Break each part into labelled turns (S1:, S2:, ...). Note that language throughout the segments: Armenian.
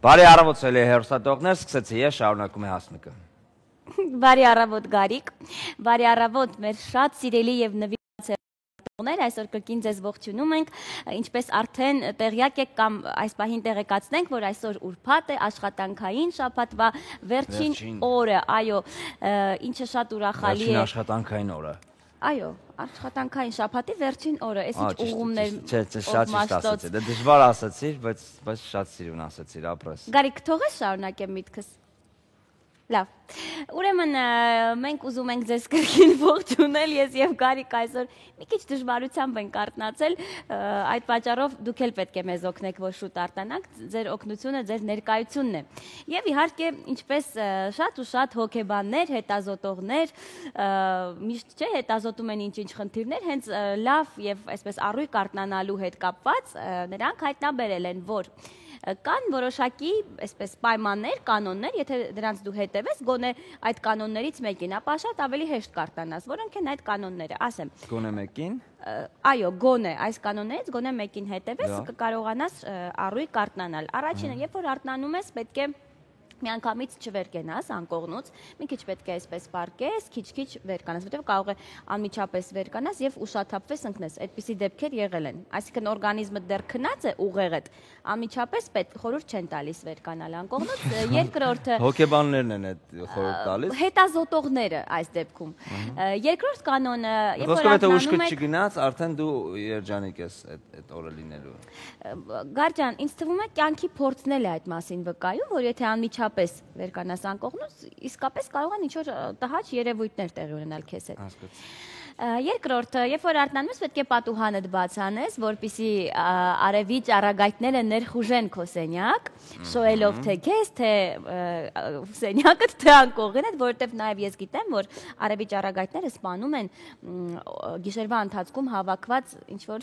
S1: Բարի առավոտ սելի հեռուստատողներ, սկսեցի ես, շարունակում է Հասմիկը։
S2: Բարի առավոտ Գարիկ, բարի առավոտ մեր շատ սիրելի եւ նվիրված հեռուստատողներ, այսօր կրկին ձեզ ողջունում ենք, ինչպես արդեն տեղյակ եք կամ այս պահին տեղեկացնենք, որ այսօր ուրբաթ է, աշխատանքային շաբաթվա վերջին օրը, այո, ինչը շատ ուրախալի է։
S1: Վերջին աշխատանքային օրը։
S2: Այո, աշխատանքային շաբաթի վերջին օրը, այս ինչ ուղումներ
S1: շատ ճիշտ ասացի, դա դժվար ասացիր, բայց շատ սիրուն ասացիր, ապրես։
S2: Գարիկ, թողես շարունակեմ միտքս։ Լավ, ուրեմն մենք ուզում ենք ձեզ կրկին ողջունել, ես եւ Գարիկ այսօր մի քիչ դժվարությամբ ենք արթնացել, այդ պատճառով դուք էլ պետք է մեզ օգնեք, որ շուտ արտանանք, ձեր օգնությունը, ձեր ներկայությունն է։ Եվ իհարկե, ինչպես շատ ու շատ հոգեբաններ, հետազոտողներ, միշտ չէ, հետազոտում են ինչ-ինչ խնդիրներ, հենց լավ եւ այսպես առույգ արթնանալու հետ կապված նրանք հայտնաբերել են, որ կան որոշակի այսպես պայմաններ, կանոններ, եթե դրանց դու հետևես, գոնե այդ կանոններից մեկին, ապա շատ ավելի հեշտ կարտանաս, որոնք են այդ կանոնները, ասեմ։
S1: Գոնե մեկին։
S2: Այո, գոնե այս կանոններից գոնե մեկին հետևես, կկարողանաս առույգ կարտնանալ։ Առաջինը, երբ որ արթնանում ես, պետք է միանգամից չվերկենաս անկողնուց, մի քիչ պետք է այսպես պարկես, քիչ-քիչ վերկանաս, որտեղ կարող է անմիջապես վերկանաս եւ ուշաթափվես ընկնես։ Այդպիսի դեպքեր եղել են։ Այսինքն օրգանիզմը դեռ քնած է ուղեղդ, անմիջապես պետք խորհուրդ չեն տալիս վերկանալ անկողնուց։ Երկրորդը
S1: հոգեբաններն են այդ խորհուրդ տալիս։
S2: Հետազոտողները այս դեպքում։ Երկրորդ կանոնը, երբ որ
S1: արթնանում եք, ուշքը չգնաց, արդեն դու երջանիկ ես այդ օրը լինելու։
S2: Գարջան, ինձ թվում է կյանքի փորձն էլ է այդ մասին վկայում, որ եթե անմիջապես վերկանաս անկողնուց, իսկապես կարող են ինչ-որ տհաճ երևույթներ տեղի ունենալ քեզ հետ։ Երկրորդը, երբ որ արթնանում ես, պետք է պատուհանդ բաց անես, որպեսզի արևի ճառագայթները ներխուժեն քո սենյակ, շոյելով թե քեզ, թե սենյակդ, թե անկողինդ, որովհետև նաև ես գիտեմ, որ արևի ճառագայթները սպանում են գիշերվա ընթացքում հավաքված ինչ-որ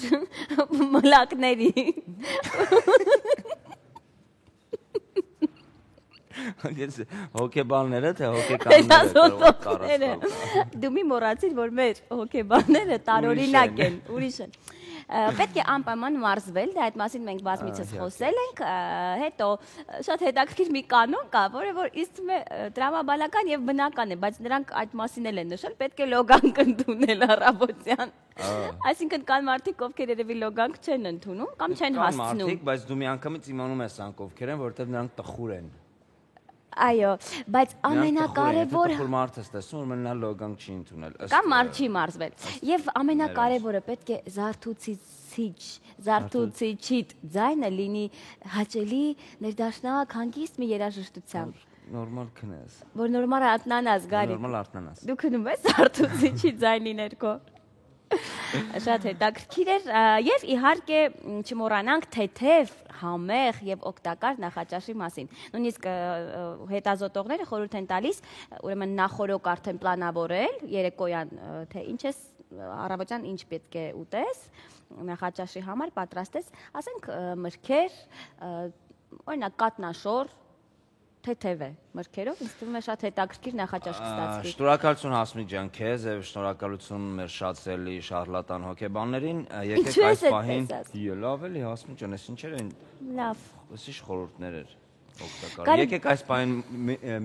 S2: մլակների։
S1: Հոգեբանները, թե հոգեկանները։
S2: Դու մի մոռացիր, որ մեր հոգեբանները տարօրինակ են, ուրիշ են։ Պետք է անպայման մարզվել, դե այդ մասին մենք բազմիցս խոսել ենք, հետո շատ հետաքրքիր մի կանոն կա, որը որ իստում է տրամաբանական եւ բնական է, բայց նրանք այդ մասին էլ են նշել, պետք է լոգանք ընդունել առավոտյան։ Այսինքն կան մարդիկ, ովքեր երևի լոգանք չեն ընդունում կամ չեն հասցնում։
S1: Կան մարդիկ, բայց դու միանգամից իմանում ես անք ովքեր են, որովհետեւ նրանք տխուր են։
S2: Այո, բայց ամենակարևորը
S1: տխուր մարդ ես տեսնում, որ նա լոգանք չի ընդունել։
S2: Կամ մարդ չի մարզվել։ Եվ ամենակարևորը պետք է զարթուցիչիդ ձայնը լինի հաճելի, ներդաշնակ, հանգիստ մի երաժշտությամբ։
S1: Նորմալ քնես։
S2: Որ նորմալ արթնանաս, Գարիկ։
S1: Նորմալ արթնանաս։
S2: Դու քնում ես զարթուցիչի ձայնի ներքո։ Շատ հետաքրքիր էր եւ իհարկե չմոռանանք թեթև, համեղ եւ օգտակար նախաճաշի մասին։ Նույնիսկ հետազոտողները խորհուրդ են տալիս, ուրեմն նախորոք արդեն պլանավորել երեկոյան, թե ինչ ես առավոտյան ինչ պետք է ուտես, նախաճաշի համար պատրաստես, ասենք մրգեր, օրինակ կատնաշոր, թեթև է մրգերով, ինձ թվում է շատ հետաքրքիր նախաճաշ կստացվի։
S1: Շնորհակալություն Հասմիկ ջան քեզ եւ շնորհակալություն մեր շատ սելի շարլատան հոգեբաններին։ Եկեք այս պահին լավ էլի Հասմիկ ջան, այս ինչեր են։
S2: Լավ։
S1: Ոսիշ խորհուրդներ էր օգտակար։ Եկեք այս պահին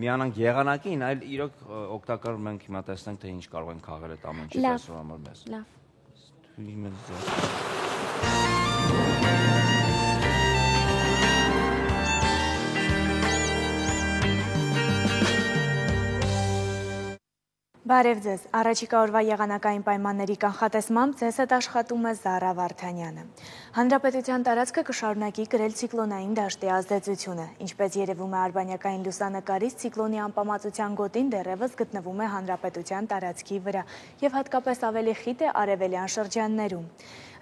S1: միանանք եղանակին, այլ իրոք օգտակար մենք հիմա տեսնենք թե ինչ կարող են քաղել այդ ամեն ինչը այսօր համար մեզ։
S2: Լավ։
S3: Բարև ձեզ, առաջիկա օրվա եղանակային պայմանների կանխատեսմամբ ձեզ հետ աշխատում է Զարա Վարդանյանը։ Հանրապետության տարածքը կշարունակի կրել ցիկլոնային դաշտի ազդեցությունը, ինչպես երևում է արբանյակային լուսանկարից, ցիկլոնի անպամացության գոտին դեռևս գտնվում է հանրապետության տարածքի վրա եւ հատկապես ավելի խիտ է արևելյան շրջաններում։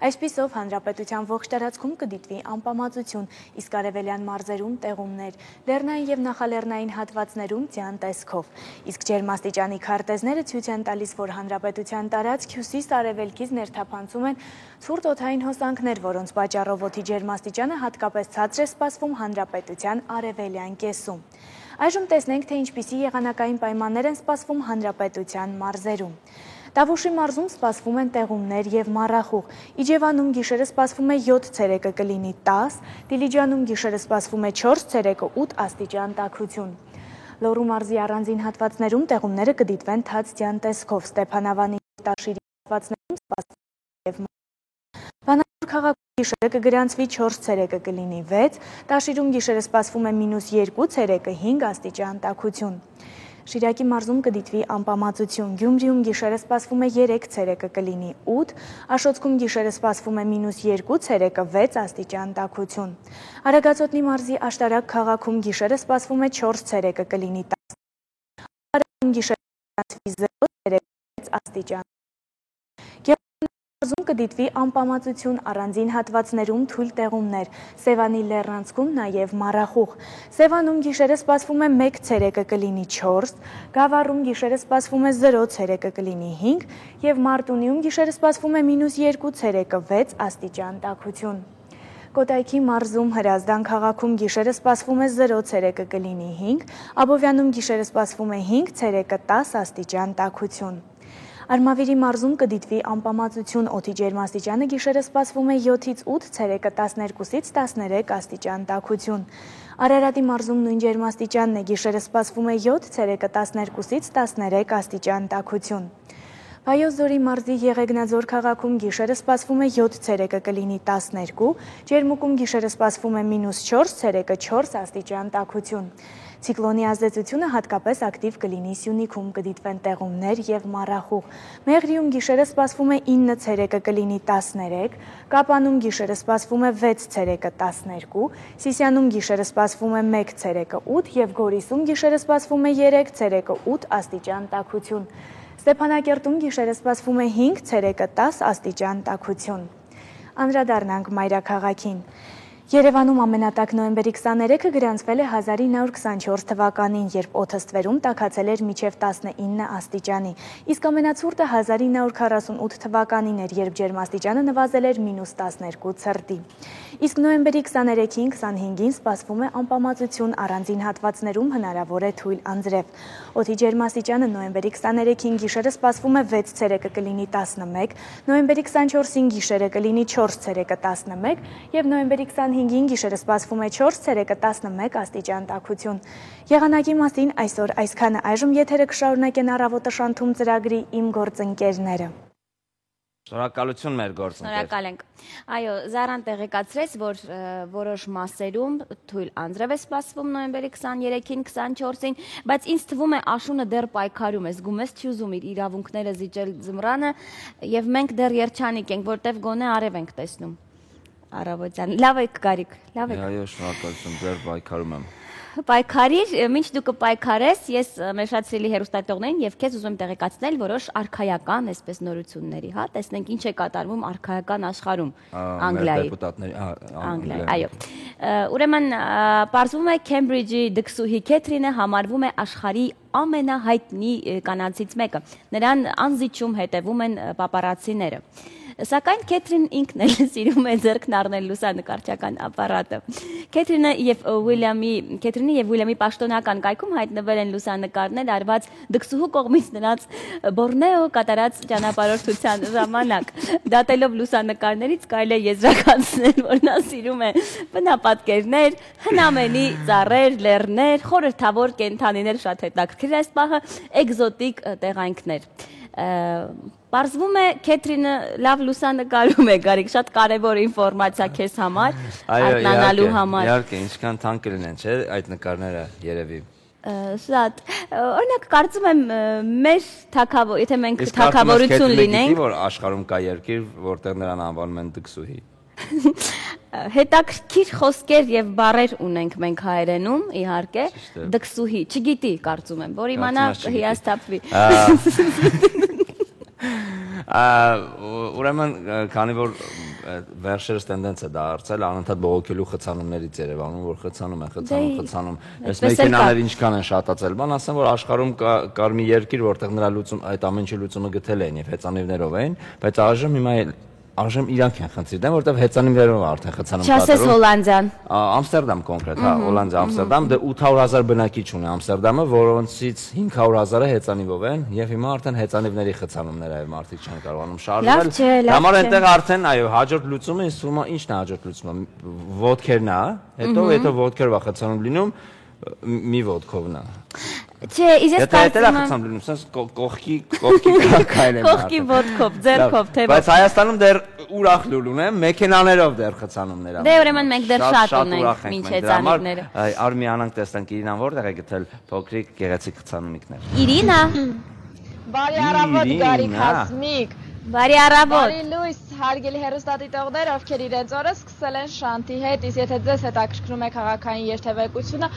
S3: Այսպիսով հանրապետության ողջ տարածքում կդիտվի անպամացություն, իսկ արևելյան մարզերում տեղումներ, լեռնային եւ նախալեռնային հատվածներում ձյան տեսքով։ Իսկ ջերմաստիճանի քարտեզները ցույց են տալիս, որ հանրապետության տարածք հյուսիս-արևելքից ներթափանցում են ցուրտ օդային հոսանքներ, որոնց պատճառով օդի ջերմաստիճանը հատկապես ցածր է սպասվում հանրապետության արևելյան կեսում։ Այժմ տեսնենք, թե ինչպիսի եղանակային պայմաններ են սպասվում հանրապետության մարզերում։ Տավուշի մարզում սպասվում են տեղումներ և մառախուղ։ Իջևանում գիշերը սպասվում է 7 ցերեկը կլինի 10, Դիլիջանում գիշերը սպասվում է 4 ցերեկը 8 աստիճան տաքություն։ Լոռու մարզի առանձին հատվածներում տեղումները կդիտվեն թաց-ձյան տեսքով, Ստեփանավանի և Տաշիրի հատվածներում սպասվում է Վանաձոր քաղաքում գիշերը կգրանցվի 4 ցերեկը կլինի 6, Տաշիրում գիշերը սպասվում է -2 ցերեկը 5 աստիճան տաքություն։ Շիրակի մարզում կդիտվի անպամացություն, Գյումրիում գիշերը սպասվում է 3 ցերեկը կլինի 8, Աշոտսկում գիշերը սպասվում է -2 ցերեկը 6 աստիճան տաքություն։ Արագածոտնի մարզի Աշտարակ քաղաքում գիշերը սպասվում է 4 ցերեկը կլինի 10, Արարատում գիշերը կգրանցվի 0 ցերեկը 6 աստիճան։ Մարզում կդիտվի անպամացություն, առանձին հատվածներում թույլ տեղումներ, Սևանի լեռնանցքում նաև մառախուղ։ Սևանում գիշերը սպասվում է 1 ցերեկը կլինի 4, Գավառում գիշերը սպասվում է 0 ցերեկը կլինի 5 և Մարտունիում գիշերը սպասվում է -2 ցերեկը 6 աստիճան տաքություն։ Կոտայքի մարզում Հրազդան քաղաքում գիշերը սպասվում է 0 ցերեկը կլինի 5, Աբովյանում գիշերը սպասվում է 5 ցերեկը 10 աստիճան տաքություն։ Արմավիրի մարզում կդիտվի անպամացություն, օդի ջերմաստիճանը գիշերը սպասվում է 7-ից 8 ցերեկը 12-ից 13 աստիճան տաքություն։ Արարատի մարզում նույն ջերմաստիճանն է, գիշերը սպասվում է 7 ցերեկը 12-ից 13 աստիճան տաքություն։ Վայոց ձորի մարզի Եղեգնաձոր քաղաքում գիշերը սպասվում է 7 ցերեկը կլինի 12, Ջերմուկում գիշերը սպասվում է -4 ցերեկը 4 աստիճան տաքություն։ Ցիկլոնի ազդեցությունը հատկապես ակտիվ կլինի Սյունիքում, կդիտվեն տեղումներ և մառախուղ։ Մեղրիում գիշերը սպասվում է 9 ցերեկը կլինի 13, Կապանում գիշերը սպասվում է 6 ցերեկը 12, Սիսիանում գիշերը սպասվում է 1 ցերեկը 8 և Գորիսում գիշերը սպասվում է 3 ցերեկը 8 աստիճան տաքություն։ Ստեփանակերտում գիշերը սպասվում է 5 ցերեկը 10 աստիճան տաքություն։ Անդրադառնանք մայրաքաղաքին։ Երևանում ամենատաք նոյեմբերի 23-ը գրանցվել է 1924 թվականին, երբ օդը ստվերում տաքացել էր մինչև 19 աստիճանի, իսկ ամենացուրտը 1948 թվականին էր, երբ ջերմաստիճանը նվազել էր -12 ցրտի։ Իսկ նոյեմբերի 23-ին, 25-ին սպասվում է անպամացություն, առանձին հատվածներում հնարավոր է թույլ անձրև։ Օդի ջերմաստիճանը նոյեմբերի 23-ին գիշերը սպասվում է 6 ցերեկը կլինի 11, նոյեմբերի 24-ին գիշերը կլինի 4 ցերեկը 11 և նոյեմբերի 25-ին գիշերը սպասվում է 4 ցերեկը 11 աստիճան տաքություն։ Եղանակի մասին այսօր այսքանը, այժմ եթերը կշարունակեն Առավոտը շանթում ծրագրի իմ գործընկերները։
S1: Շնորհակալություն մեր գործընկեր։
S2: Շնորհակալ ենք։ Այո, Զարան տեղեկացրեց, որ որոշ մասերում թույլ անձրև է սպասվում նոյեմբերի 23-ին, 24-ին, բայց ինձ թվում է Աշունը դեռ պայքարում է, զգում ես չի ուզում իր իրավունքները զիջել ձմռանը, եւ մենք դեռ երջանիկ ենք, որտեվ գոնե արև ենք տեսնում։ Առավոտյան։ Լավ եք, Գարիկ, լավ եք։
S1: Այո, շնորհակալություն, դեռ պայքարում եմ։
S2: Պայքարիր, մինչ դու կպայքարես, ես մեշացրելի հեռուստատողներին եւ քեզ ուզում եմ տեղեկացնել որոշ արխայական, այսպես նորությունների, հա, տեսնենք ինչ է կատարվում արխայական աշխարհում Անգլիայի դեպուտատների, Անգլիայի, այո։ Ուրեմն, պարզվում է Քեմբրիջի դքսուհի Քեթրինը համարվում է աշխարհի ամենահայտնի կանանցից մեկը։ Նրան անզիջում հետևում են պապարացիները։ Սակայն Քեթրին ինքն էլ սիրում է ձեռքն առնել լուսանկարչական ապարատը։ Քեթրինի եւ Ուիլյամի պաշտոնական կայքում հայտնվել են լուսանկարներ արված դքսուհու կողմից նրանց Բորնեո կատարած ճանապարհորդության ժամանակ։ Դատելով լուսանկարներից կարելի է եզրակացնել, որ նա սիրում է բնապատկերներ, հնամենի ծառեր, լեռներ, խորհրդավոր կենդանիներ, շատ հետաքրքիր այս պահը, էկզոտիկ տեղանքներ։ Պարզվում է Քեթրինը լավ լուսանկարում է, Գարիկ, շատ կարևոր ինֆորմացիա քեզ համար, արթնանալու համար։
S1: Իհարկե, ինչքան թանկ լինեն, չէ՞, այդ նկարները երևի։
S2: Շատ։ Օրինակ, կարծում եմ, մեր թագավոր, եթե մենք թագավորություն լինենք,
S1: որ աշխարհում կա երկիր, որտեղ նրան անվանում են դքսուհի։
S2: Հետաքրքիր խոսքեր եւ բառեր ունենք մենք հայերենում, իհարկե, դքսուհի, չգիտի, կարծում եմ, որ իմանա հիասթափվի։
S1: Ուրեմն, քանի որ վերջերս տենդենց է դարձել, անընդհատ բողոքելու խցանումներից Երևանում, որ խցանում են, խցանում։ Այս մեքենաները ինչքան են շատացել, բան ասեմ, որ աշխարհում կար մի երկիր, որտեղ նրա այդ ամեն ինչի լուծումը գտել էին եւ հեծանիվներով էին, բայց այժմ հիմա Այժմ իրանք են խնդիր դեմ, որտեվ հեծանիվներով արդեն խցանում
S2: Չասես Հոլանդիան։
S1: Ամստերդամ կոնկրետ, հա, Հոլանդիա, Ամստերդամ, դե 800,000 բնակիչ ունի Ամստերդամը, որոնցից 500,000-ը հեծանիվով են, եւ հիմա արդեն հեծանիվների խցանումներ այլ մարդիկ չեն կարողանում շարժվել։ Համար այնտեղ արդեն, այո, հաջորդ լուծումը ինձ թվում է, ի՞նչն է հաջորդ լուծումը։ Ոդքերն է, հետո ոդքերով է խցանում լինում, մի ոդքովն է։
S2: Չէ, իսկ
S1: կարծում եմ խցան լինում, sense կողքի քայլեմ։
S2: Կողքի ոդքով, ձեռքով, թեւով։
S1: Բայց Հայաստանում դեռ ուրախ լուլ ունեմ, մեքենաներով դեռ խցանումներ ան։
S2: Դե ուրեմն մենք դեռ շատ ունենք մինչ հեծանիվները։
S1: Արմի անանք տեսնենք Իրինան որտեղ է գտել փոքրիկ գեղեցիկ խցանումիկներ։
S2: Իրինա։
S4: Բարի առավոտ Գարիկ Հասմիկ։
S2: Բարի առավոտ։
S4: Բարի լույս, հարգելի հեռուստադիտողներ, ովքեր իրենց օրը սկսել են Շանթի հետ, իսկ եթե ձեզ հետաքրքրում է քաղաքային երթևեկությունը,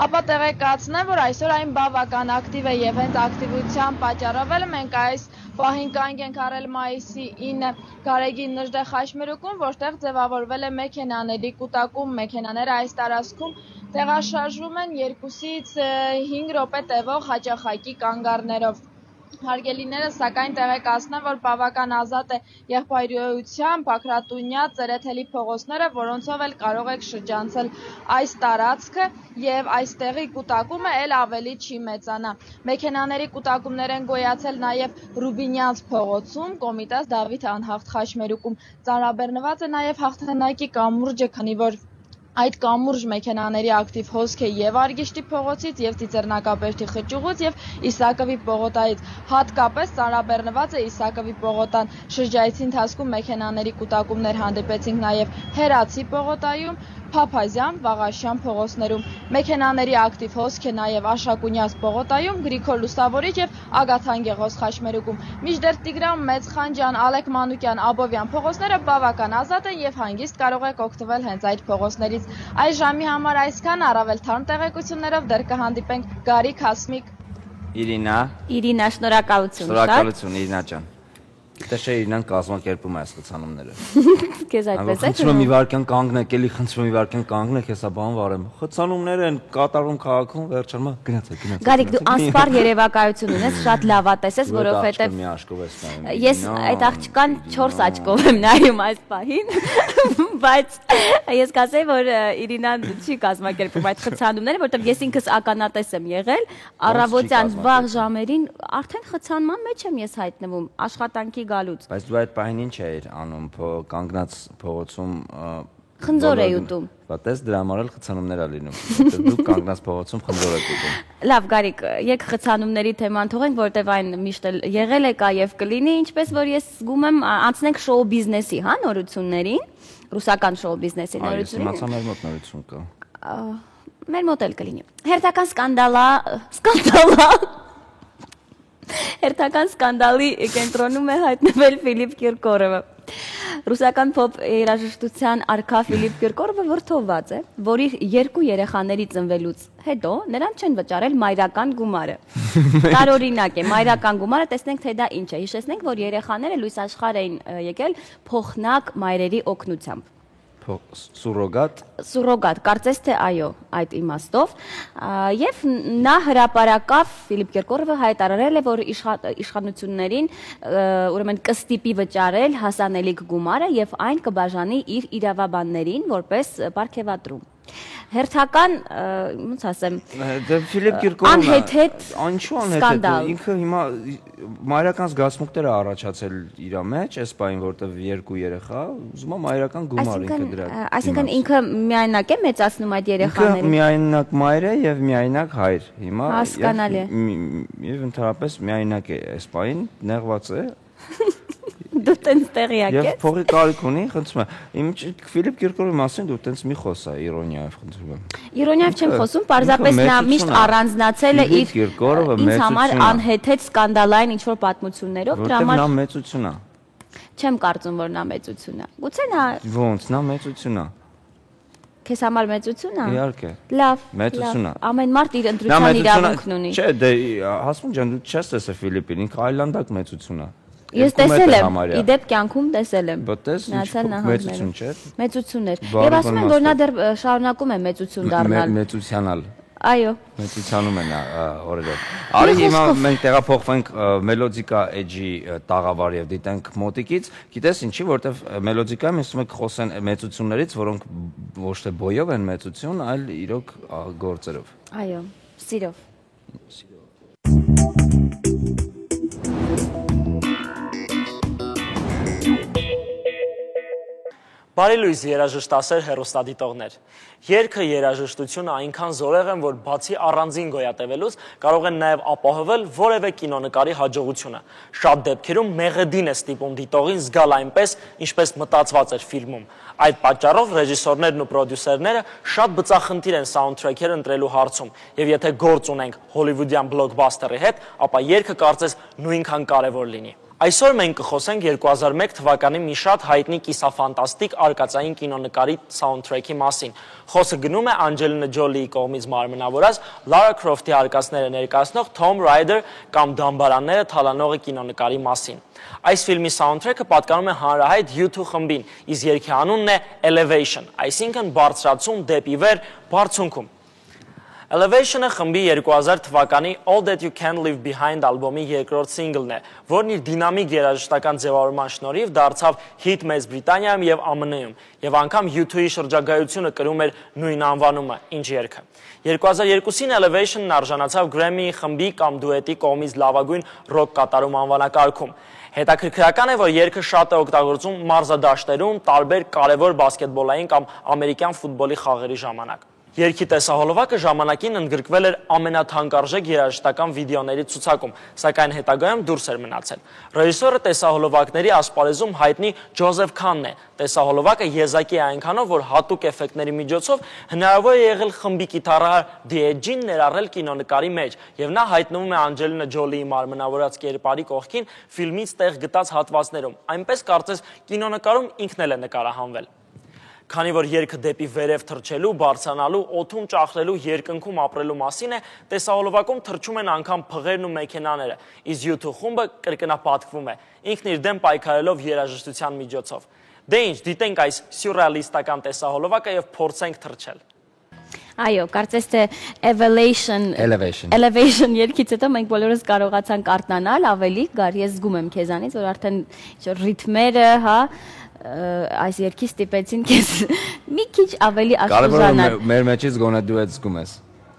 S4: ապա տեղեկացնեմ, որ այսօր այն բավական ակտիվ է եւ հենց ակտիվության պատճառով էլ մենք այս պահին կանգ ենք առել մայիսի 9 Գարեգին Նժդե խաչմերուկում, որտեղ ձևավորվել է մեքենաների կուտակում, մեքենաները այս տարածքում տեղաշարժվում են 2-ից 5 րոպե տևող հաճախակի կանգառներով։ Հարգելիները, սակայն տեղեկացնեմ, որ բավական ազատ է եղբայրության, Բաքրատունյա, Ծերեթելի փողոցները, որոնցով էլ կարող եք շրջանցել այս տարածքը եւ այստեղի կուտակումը էլ ավելի չի մեծանա։ Մեքենաների կուտակումներ են գոյացել նաեւ Ռուբինյանց փողոցում, Կոմիտաս Դավիթ անհաղթ խաչմերուկում ծանրաբեռնված է նաեւ հաղթանակի կամուրջը, քանի որ այդ կամուրջ մեքենաների ակտիվ հոսք է եւ Արգիշտի փողոցից եւ Ծիծեռնակաբերդի խճուղուց եւ Իսակովի պողոտայից, հատկապես ծանրաբեռնված է Իսակովի պողոտան։ Շրջայցի ընթացքում մեքենաների կուտակումներ հանդիպեցինք նաեւ Հերացի պողոտայում, Փափազյան, Վաղաշյան փողոցներում։ Մեքենաների ակտիվ հոսք է նաեւ Աշակունյաց պողոտայում, Գրիգոր Լուսավորիչ եւ Ագաթան Գեղոս խաչմերուկում։ Մինչդեռ Տիգրան Մեծխանջյան, Ալեք Մանուկյան, Աբովյան փողոցները բավական ազատ են եւ հանգիստ կարող եք օգտվել հենց այդ փողոցներից։ Այս ժամի համար այսքան, առավել թարմ տեղեկություններով դեռ կհանդիպենք Գարիկ Հասմիկ։
S2: Իրինա, շնորհակալություն։
S1: Շնորհակալություն Իրինա ջան։ Դե Իրինան կազմակերպում է այս խցանումները։
S2: Քեզ այդպես է։
S1: Խնդրում եմ մի վարքյան կանգնեք, էլի խնդրում եմ մի վարքյան կանգնեք, հեսա բան վարեմ։ Խցանումներ են կատարվում քաղաքում, վերջանում գնացեք։
S2: Գարիկ, դու անսպար երևակայություն ունես, շատ լավ ատեսես, որովհետև ես այդ աղջկան 4 աչքով եմ նայում այս պահին, բայց ես կասեի, որ Իրինան չի կազմակերպում այդ խցանումները, որովհետև ես ինքս ականատես եմ եղել, առավոտյան վաղ ժամերին արդեն խցանման մեջ եմ ես հայտնվում, աշխատանքի գալուց։
S1: Բայց դու այդ պահին ինչ էիր անում, կանգնած փողոցում
S2: խնձոր էի ուտում։
S1: Պատես դրա համար էլ խցանումներ ա լինում։ Դու կանգնած փողոցում խնձոր եք ուտում։
S2: Լավ, Գարիկ, եք խցանումների թեման թողենք, որտեվ այն միշտ եղել է կա եւ կլինի, ինչպես որ ես զգում եմ, անցնենք շոու բիզնեսի, հա, նորություններին, ռուսական շոու բիզնեսի նորություններին։
S1: Այս իմացա մեր մոտ նորություն կա։
S2: Մեր մոտ էլ կլինի։ Հերթական սկանդալի կենտրոնում է հայտնվել Ֆիլիպ Կիրկորովը։ Ռուսական փոփ երաժշտության արքա Ֆիլիպ Կիրկորովը վրդովված է, որի 2 երեխաների ծնվելուց հետո նրան չեն վճարել մայրական գումարը։ Տարօրինակ է, մայրական գումարը, տեսնենք թե դա ինչ է։ Հիշեցնենք, որ երեխաները լույս աշխարհ էին եկել փոխնակ մայրերի օգնությամբ։ Սուրոգատ, կարծես թե այո, այդ իմաստով, եւ նա հրապարակավ Ֆիլիպ Կիրկորովը հայտարարել է, որ իշխանություններին ուրեմն կստիպի վճարել հասանելիք գումարը եւ այն կբաժանի իր իրավաբաններին որպես պարգևատրում։ Հերթական, ոնց ասեմ,
S1: Ֆիլիպ Կիրկորովը
S2: անհեթեթ
S1: ինչու անհեթեթ ինքը հիմա մայրական զգացմունքներ է առաջացել իր մեջ, այս բային, որտեվ 2 երեխա, ուզում է մայրական գումար ինքը դրա։
S2: Այսինքն ինքը միայնակ է մեծացնում այդ երեխաներին։
S1: Ինքը միայնակ մայր է եւ միայնակ հայր։ Հիմա
S2: հասկանալի է։
S1: Եվ ընդհանրապես միայնակ է այս բային, նեղված է։
S2: Դու տենց տեղյակ ես։
S1: Եվ փողի կարիք ունի, խնդրում եմ։ Ֆիլիպ Կիրկորովի մասին դու տենց մի խոսա իրոնիայով, խնդրում եմ։
S2: Իրոնիայով չեմ խոսում, պարզապես նա միշտ առանձնացել է իր ինձ համար անհեթեթ սկանդալային ինչ-որ պատմություններով, դրա համար
S1: նա մեծություն է։
S2: Չեմ կարծում, որ նա մեծություն է։ Գուցե նա
S1: Ոնց, նա մեծություն է։
S2: Քեզ համար մեծություն է։
S1: Իհարկե։
S2: Լավ։
S1: Մեծություն է։
S2: Ամեն մարդ իր ընտրության իրավունքն ունի։
S1: Չէ, դե Հասմիկ ջան, դու չես տեսել Ֆիլիպին, ինքը այլանդակ մեծություն է։
S2: Ես տեսել եմ, իդեպ կյանքում տեսել եմ։
S1: Բտես մեծություն չէ։
S2: Մեծություն էր։ Եվ ասում են, որ նա դեռ շարունակում է մեծություն դառնալ։
S1: Մեծությանալ։
S2: Այո։
S1: Մեծացանում են օրերով։ Արի հիմա մենք տեղափոխվենք Melodica Edge-ի տաղավար եւ դիտենք մոտիկից։ Գիտես ինչի, որովհետեւ Melodica-ում ասում եք խոսեն մեծություններից, որոնք ոչ թե բոյով են մեծություն, այլ իրոք գործերով։
S2: Այո, սիրով։
S5: Բարի լույս երաժշտասեր հեռուստադիտողներ։ Երգը երաժշտությունը այնքան զորեղ են, որ բացի առանձին գոյատևելուց կարող են նաև ապահովել որևէ կինոնկարի հաջողությունը։ Շատ դեպքերում մեղեդին է ստիպում դիտողին զգալ այնպես, ինչպես մտածված էր ֆիլմում։ Այդ պատճառով ռեժիսորներն ու պրոդյուսերները շատ բծախնդիր են սաունդթրեքեր ընտրելու հարցում, եւ եթե գործ ունենք հոլիվուդյան բլոկբասթերի հետ, ապա երգը կարծես նույնքան կարևոր լինի։ Այսօր մենք կխոսենք 2001 թվականի մի շատ հայտնի կիսաֆանտաստիկ արկածային կինոնկարի սաունդթրեքի մասին։ Խոսքը գնում է Անջելինա Ջոլիի կողմից մարմնավորած Լարա Քրոֆթի արկածները ներկայացնող Tom Raider կամ Դամբարանները թալանողի կինոնկարի մասին։ Այս ֆիլմի սաունդթրեքը պատկանում է հանրահայտ U2 խմբին, իսկ երգի անունն է Elevation, այսինքն բարձրացում դեպի վեր, բարձունքում։ Elevation-ը խմբի 2000 թվականի All That You Can Leave Behind ալբոմի երկրորդ սինգլն է, որն իր դինամիկ երաժշտական ձևավորման շնորհիվ դարձավ հիթ Մեծ Բրիտանիայում եւ ԱՄՆ-ում, եւ անգամ U2-ի շրջագայությունը կրում էր նույն անվանումը, ինչ երգը։ 2002-ին Elevation-ն արժանացավ Grammy-ի խմբի կամ դուետի կողմից լավագույն ռոք կատարում անվանակարգում։ Հետաքրքրական է, որ երգը շատ է օգտագործում մարզադաշտերում, տարբեր կարևոր բասկետբոլային կամ ամերիկյան ֆուտբոլի խաղերի ժամանակ։ Երգի տեսահոլովակը ժամանակին ընդգրկվել էր ամենաթանկարժեք երաժշտական վիդեոների ցուցակում, սակայն հետագայում դուրս էր մնացել։ Ռեժիսորը տեսահոլովակների ասպարեզում հայտնի Ջոզեֆ Քանն է։ Տեսահոլովակը եզակի է այնքանով, որ հատուկ էֆեկտների միջոցով հնարավոր է եղել խմբի կիթառահար Դիեջին ներառել կինոնկարի մեջ, եւ նա հայտնվում է Անջելինա Ջոլիի մարմնավորած կերպարի կողքին ֆիլմից տեղ գտած հատվածներում, այնպես կարծես կինոնկարում ինքն էլ է նկարահանվել։ Քանի որ երգը դեպի վերև թռչելու, բարձրանալու, օդում ճախրելու, երկնքում ապրելու մասին է, տեսահոլովակում թռչում են անգամ փղերն ու մեքենաները, իսկ U2 խումբը կրկնապատկվում է, ինքն իր դեմ պայքարելով երաժշտության միջոցով։ Դե ինչ, դիտենք այս սյուրռեալիստական տեսահոլովակը եւ փորձենք թռչել։
S2: Այո, կարծես թե Elevation երգից հետո մենք բոլորս կարողացանք արթնանալ, ավելի գար, ես զգում եմ քեզանից, որ արդեն ռիթմերը, հա, այս երգի ստիպեցին քեզ մի քիչ ավելի աշխուժանալ։
S1: Կարևորը մեր մեջից գոնե դու ես զգում ես։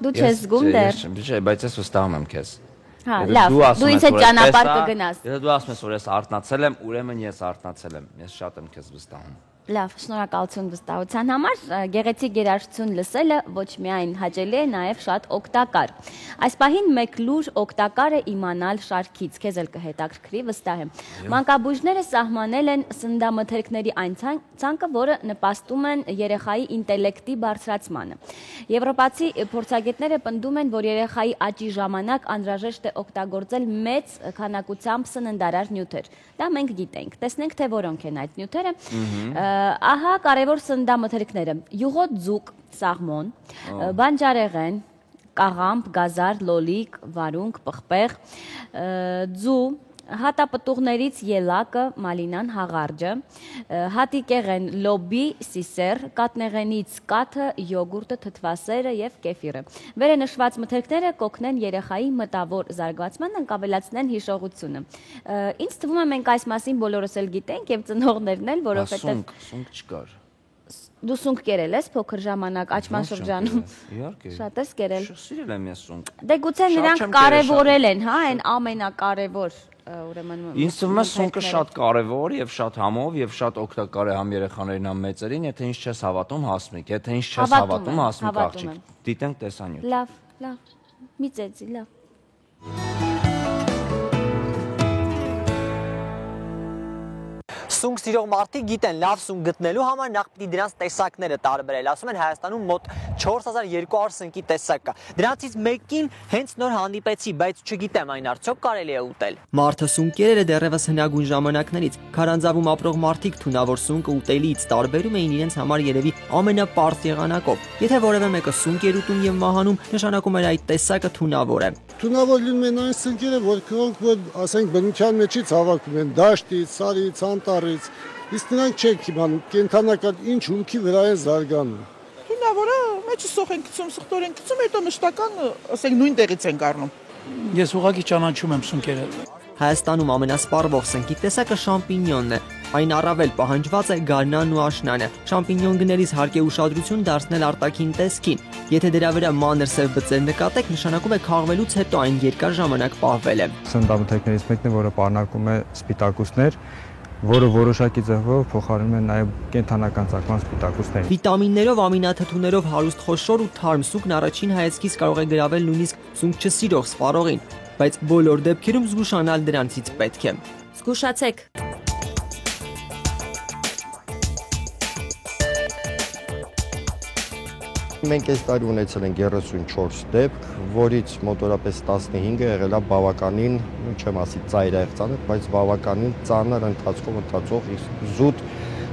S2: Դու չես զգում դեռ։
S1: Չէ, բայց ես վստահում եմ քեզ։
S2: Հա, լավ, դու ինձ հետ ճանապարհ կգնաս։
S1: Եթե դու ասում ես, որ ես արթնացել եմ, ուրեմն ես արթնացել եմ։ Ես շատ եմ քեզ վստահում։
S2: Լավ, շնորհակալություն վստահության համար, գեղեցիկ երաժշտություն լսելը ոչ միայն հաճելի է, նաև շատ օգտակար։ Այս պահին մեկ լուր օգտակար է իմանալ շարքից, քեզ էլ կհետաքրքրի, վստահ եմ։ Մանկաբույժները սահմանել են սննդամթերքների այն ցանկը, որը նպաստում են երեխայի ինտելեկտի բարձրացմանը։ Եվրոպացի փորձագետները պնդում են, որ երեխայի աճի ժամանակ անհրաժեշտ է օգտագործել մեծ քանակությամբ սննդարար նյութեր։ Դա մենք գիտենք։ Տեսնենք, թե որոնք են այդ նյութերը։ Ահա կարևոր սննդամթերքները՝ յուղոտ ձուկ, սաղմոն, բանջարեղեն, կաղամբ, գազար, լոլիկ, վարունգ, պղպեղ, ձու, հատապտուղներից ելակը, մալինան, հաղարջը, հատիկեղեն, լոբի, սիսեր, կատնեղենից կաթը, յոգուրտը, թթվասերը եւ կեֆիրը։ Վերենշված մթերքները կօգնեն երեխայի մտավոր զարգացմանը, կավելացնեն հիշողությունը։ Ինձ թվում է մենք այս մասին բոլորս էլ գիտենք եւ ծնողներն էլ, որովհետեւ
S1: սունկ չկար։
S2: Դու սունկ կերել ես փոքր ժամանակ աճման շրջանում։
S1: Իհարկե։
S2: Շատ ես կերել։
S1: Սիրել եմ ես սունկ։
S2: Դե գուցե նրանք կարևորել են, հա, այն ամենակարևոր, ուրեմն։
S1: Ինձ թվում է սունկը շատ կարևոր եւ շատ համով եւ շատ օգտակար է համ երեխաներին, համ մեծերին, եթե ինձ չես հավատում, հասմիկ, եթե ինձ չես հավատում, հասմիկ աղջիկ։ Դիտենք տեսանյութ։
S2: Լավ, լավ։ Մի ծեծի, լավ։
S6: Սունկ սիրող մարդիկ գիտեն լավ սունկ գտնելու համար նախ պիտի դրանց տեսակները տարբերել։ Ասում են Հայաստանում մոտ 4200 սնկի տեսակ կա։ Դրանցից մեկին հենց նոր հանդիպեցի, բայց չգիտեմ այն արդյոք կարելի է ուտել։ Մարդը սունկ կերել է դեռևս հնագույն ժամանակներից։ Քարանձավում ապրող մարդիկ թունավոր սունկը ուտելիից տարբերում էին իրենց համար երևի ամենապարզ եղանակով։ Եթե որևէ մեկը սունկ էր ուտում եւ մահանում, նշանակում էր այդ տեսակը թունավոր է։
S7: Թունավոր լինում են այն սնկերը, որ ասենք բնության մեջից հավաքում են դաշտից, սարից, անտառից, իսկ նրանք չեք իմանում կենդանական ինչ հումքի վրա են զարգանում։
S8: Թունավորը մեջը սոխ են գցում, սխտոր են գցում, հետո մշտական, ասենք, նույն տեղից են առնում։
S9: Ես ուղղակի ճանաչում եմ սունկերը։
S6: Հայաստանում ամենասպառվող սնկի տեսակը շամպինյոնն է։ Այն առավել պահանջված է գարնանն ու աշնանը։ Շամպինյոն գներից հարկ է ուշադրություն դարձնել արտաքին տեսքին։ Եթե դրա վրա մանր սև բծեր նկատեք, նշանակում է քաղվելուց հետո այն երկար ժամանակ պահվել է։
S10: Սննդամթերքներից մեկն է, որը պարունակում է սպիտակուցներ, որը որոշակի ձևով փոխարինում է նաև կենթանական ծագման սպիտակուցներին։
S6: Վիտամիններով, ամինաթթուներով հարուստ խոշոր ու թարմ սունկն առաջին հայացքից կարող է գրավել նույնիսկ սունկ չսիրող սպառողին, բայց բոլոր դեպքերում զգուշանալ դրանցից պետք է։
S2: Զգուշացեք։
S11: Մենք այս տարի ունեցել ենք 34 դեպք, որից մոտորապես 15-ը եղել է բավականին, չեմ ասի ծայրահեղ ծանր, բայց բավականին ծանր ընթացքով ընթացող զուտ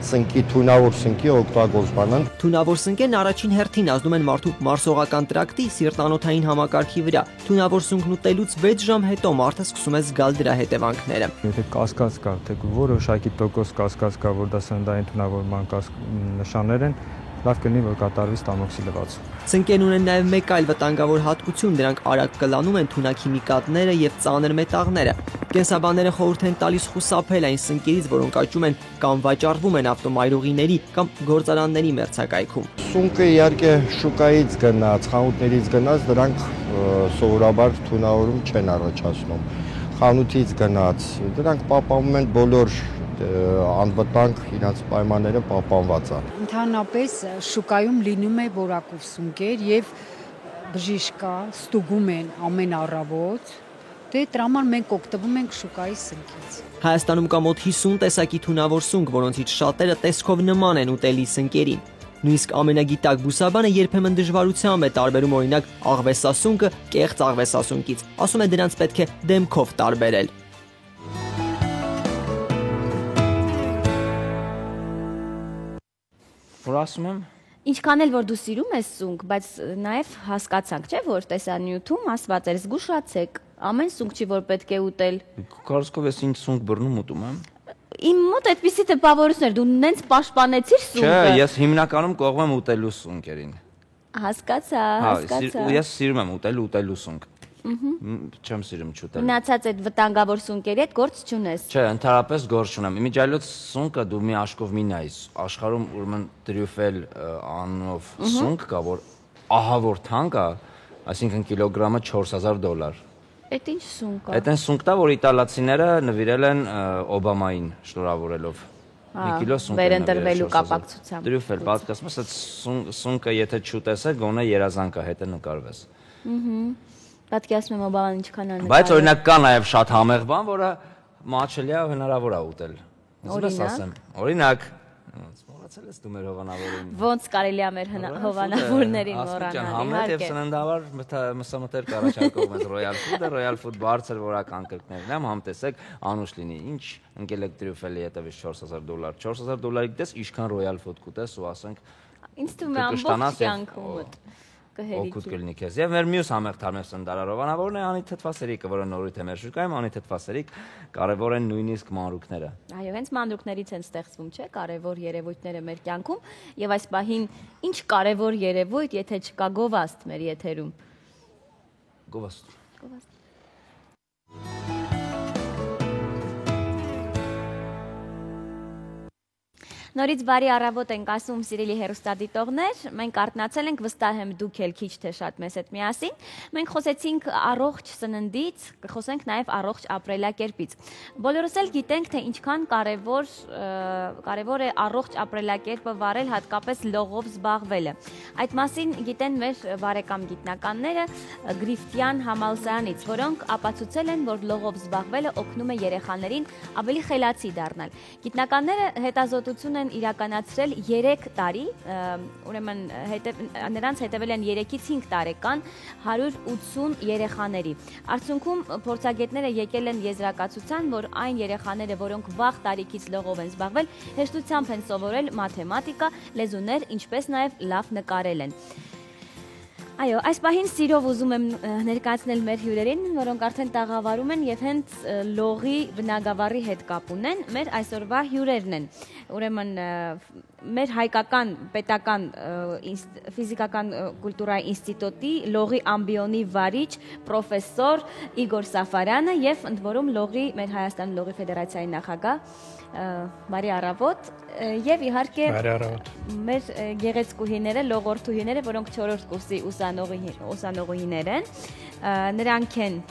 S11: սնկի, թունավոր սնկի օգտագործման։
S6: Թունավոր սնկերն առաջին հերթին ազդում են մարդու մարսողական տրակտի սիրտանոթային համակարգի վրա։ Թունավոր սունկն ուտելուց 6 ժամ հետո մարդը սկսում է զգալ դրա հետևանքները։
S10: Եթե կասկած կա, թե որոշակի տոկոս կասկած կա, որ դա սննդային թունավորման նշաններ են, լավ կլինի, որ կատարվի ստամոքսի լվացում։
S6: Սնկերն ունեն նաև մեկ այլ վտանգավոր հատկություն, դրանք արագ կլանում են թունաքիմիկատները եւ ծանր մետաղները։ Կենսաբանները խորհուրդ են տալիս խուսափել այն սնկերից, որոնք աճում են կամ վաճառվում են ավտոմայրուղիների կամ գործարանների մերձակայքում։
S11: Սունկը իհարկե շուկայից գնաց, խանութներից գնաց, դրանք սովորաբար թունավորում չեն առաջացնում։ Խանութից գնաց, դրանք պահպանվում են բոլոր անվտանգ իրաց պայմանները պահպանված է։
S12: Ընդհանրապես շուկայում լինում է որակով սունկեր եւ բժիշկա ստուգում են ամեն առավոտ, դե դրա համար մենք օգտվում ենք շուկայի սնկից։
S6: Հայաստանում կա մոտ 50 տեսակի թունավոր սունկ, որոնցից շատերը տեսքով նման են ուտելի սնկերին։ Նույնիսկ ամենագիտակ բուսաբանը երբեմն դժվարությամբ է տարբերում օրինակ աղվեսասունկը կեղծ աղվեսասունկից։ Ասում է դրանց պետք է դեմքով տարբերել։
S1: Որ ասում եմ,
S2: ինչքան էլ որ դու սիրում ես սունկ, բայց նաև հասկացանք, չէ՞, որ տեսանյութում ասված էր զգուշացեք, ամեն սունկ չի որ պետք է ուտել։
S1: Կարծիքով ես ինչ սունկ բռնում ուտում եմ։
S2: Իմ մոտ այդպիսի տպավորություններ, դու նենց պաշտպանեցիր սունկը։
S1: Չէ, ես հիմնականում կողմ եմ ուտելու սունկերին։
S2: Հասկացա, հասկացա։
S1: Ես սիրում եմ ուտելու սունկ։ Չեմ սիրում չուտել։
S2: Մնացած այդ վտանգավոր սունկերի հետ գործ չունես։
S1: Չէ, ընդհանրապես գործ չունեմ։ Իմիջիայլոց սունկը դու մի աշկով մի նայես։ Աշխարհում ուրեմն տրյուֆել անունով սունկ կա, որ ահավոր թանկ է, այսինքն կիլոգրամը $4000։
S2: Այդ ինչ սունկ է։
S1: Այդ այն սունկն է, որ իտալացիները նվիրել են Օբամային շնորհավորելով։ Մի կիլո սունկ
S2: են նվիրել կապակցությամբ։
S1: Տրյուֆել, պատկասում ես, այդ սունկը եթե չուտես, գոնե երազանք է, հետը նկարվես։
S2: Պատկերացնում եմ Օբաման ինչքան է նկարել։
S1: Բայց օրինակ կա նաև շատ համեղ բան, որը մաչելի է, հնարավոր է ուտել։ Ուզում ես ասեմ։ Օրինակ, մոռացել ես դու մեր հովանավորին։
S2: Ոնց կարելի է մեր հովանավորներին մոռանալ։
S1: Համետ եւ սննդավար մսամտեր կառաջարկում ես Royal Food բարձր որական կրկներն եմ, համտեսեք անուշ լինի։ Ինչ ընկել եք տրյուֆելի հետևից $4000։ $4000-ի դես ինչքան Royal Food կուտես ու ասենք
S2: ինձ թվում է ամբողջ կյանքումդ
S1: օգուտ կլինի քեզ։ Եւ մեր մյուս համեղ թարմեղ սննդարարովանավորն է Անի Թթվասերիկը, որը նորույթ է մեր շուկայում, Անի Թթվասերիկ, կարևոր են նույնիսկ մանրուքները։
S2: Այո, հենց մանրուքներից են ստեղծվում, չէ՞, կարևոր երևույթները մեր կյանքում, եւ այս պահին ինչ կարևոր երևույթ, եթե չկա գովաստ մեր եթերում։
S1: Գովաստ։
S2: Նորից բարի առավոտ ենք ասում սիրելի հեռուստադիտողներ, մենք արթնացել ենք, վստահ եմ դուք էլ քիչ թե շատ մեզ հետ միասին։ Մենք խոսեցինք առողջ սննդից, կխոսենք նաև առողջ ապրելակերպից։ Բոլորս էլ գիտենք, թե ինչքան կարևոր է առողջ ապրելակերպը վարել, հատկապես լողով զբաղվելը։ Այդ մասին գիտեն մեր բարեկամ գիտնականները Գրիֆտյան համալսարանից, որոնք ապացուցել են, որ լողով զբաղվելը օգնում է երեխաներին ավելի խելացի դառնալ։ Գիտնականները հետազոտություն են իրականացրել 3 տարի, ուրեմն նրանց հետևել են 3-ից 5 տարեկան 180 երեխաների։ Արդյունքում փորձագետները եկել են եզրակացության, որ այն երեխաները, որոնք վաղ տարիքից լողով են զբաղվել, հեշտությամբ են սովորել մաթեմատիկա, լեզուներ, ինչպես նաև լավ նկարել են։ Այո, այս պահին սիրով ուզում եմ ներկայացնել մեր հյուրերին, որոնք արդեն տաղավարում են եւ հենց լողի բնագավառի հետ կապ ունեն, մեր այսօրվա հյուրերն են։ Ուրեմն մեր հայկական պետական ֆիզիկական կուլտուրայի ինստիտուտի լողի ամբիոնի վարիչ պրոֆեսոր Իգոր Սաֆարյանը եւ ընդ որում լողի մեր Հայաստանի լողի ֆեդերացիայի նախագահ Մարի Արավոտ եւ իհարկե մեր գեղեցկուհիները, լողորդուհիները, որոնք 4-րդ կուրսի ուսանողուհիներ են, նրանք են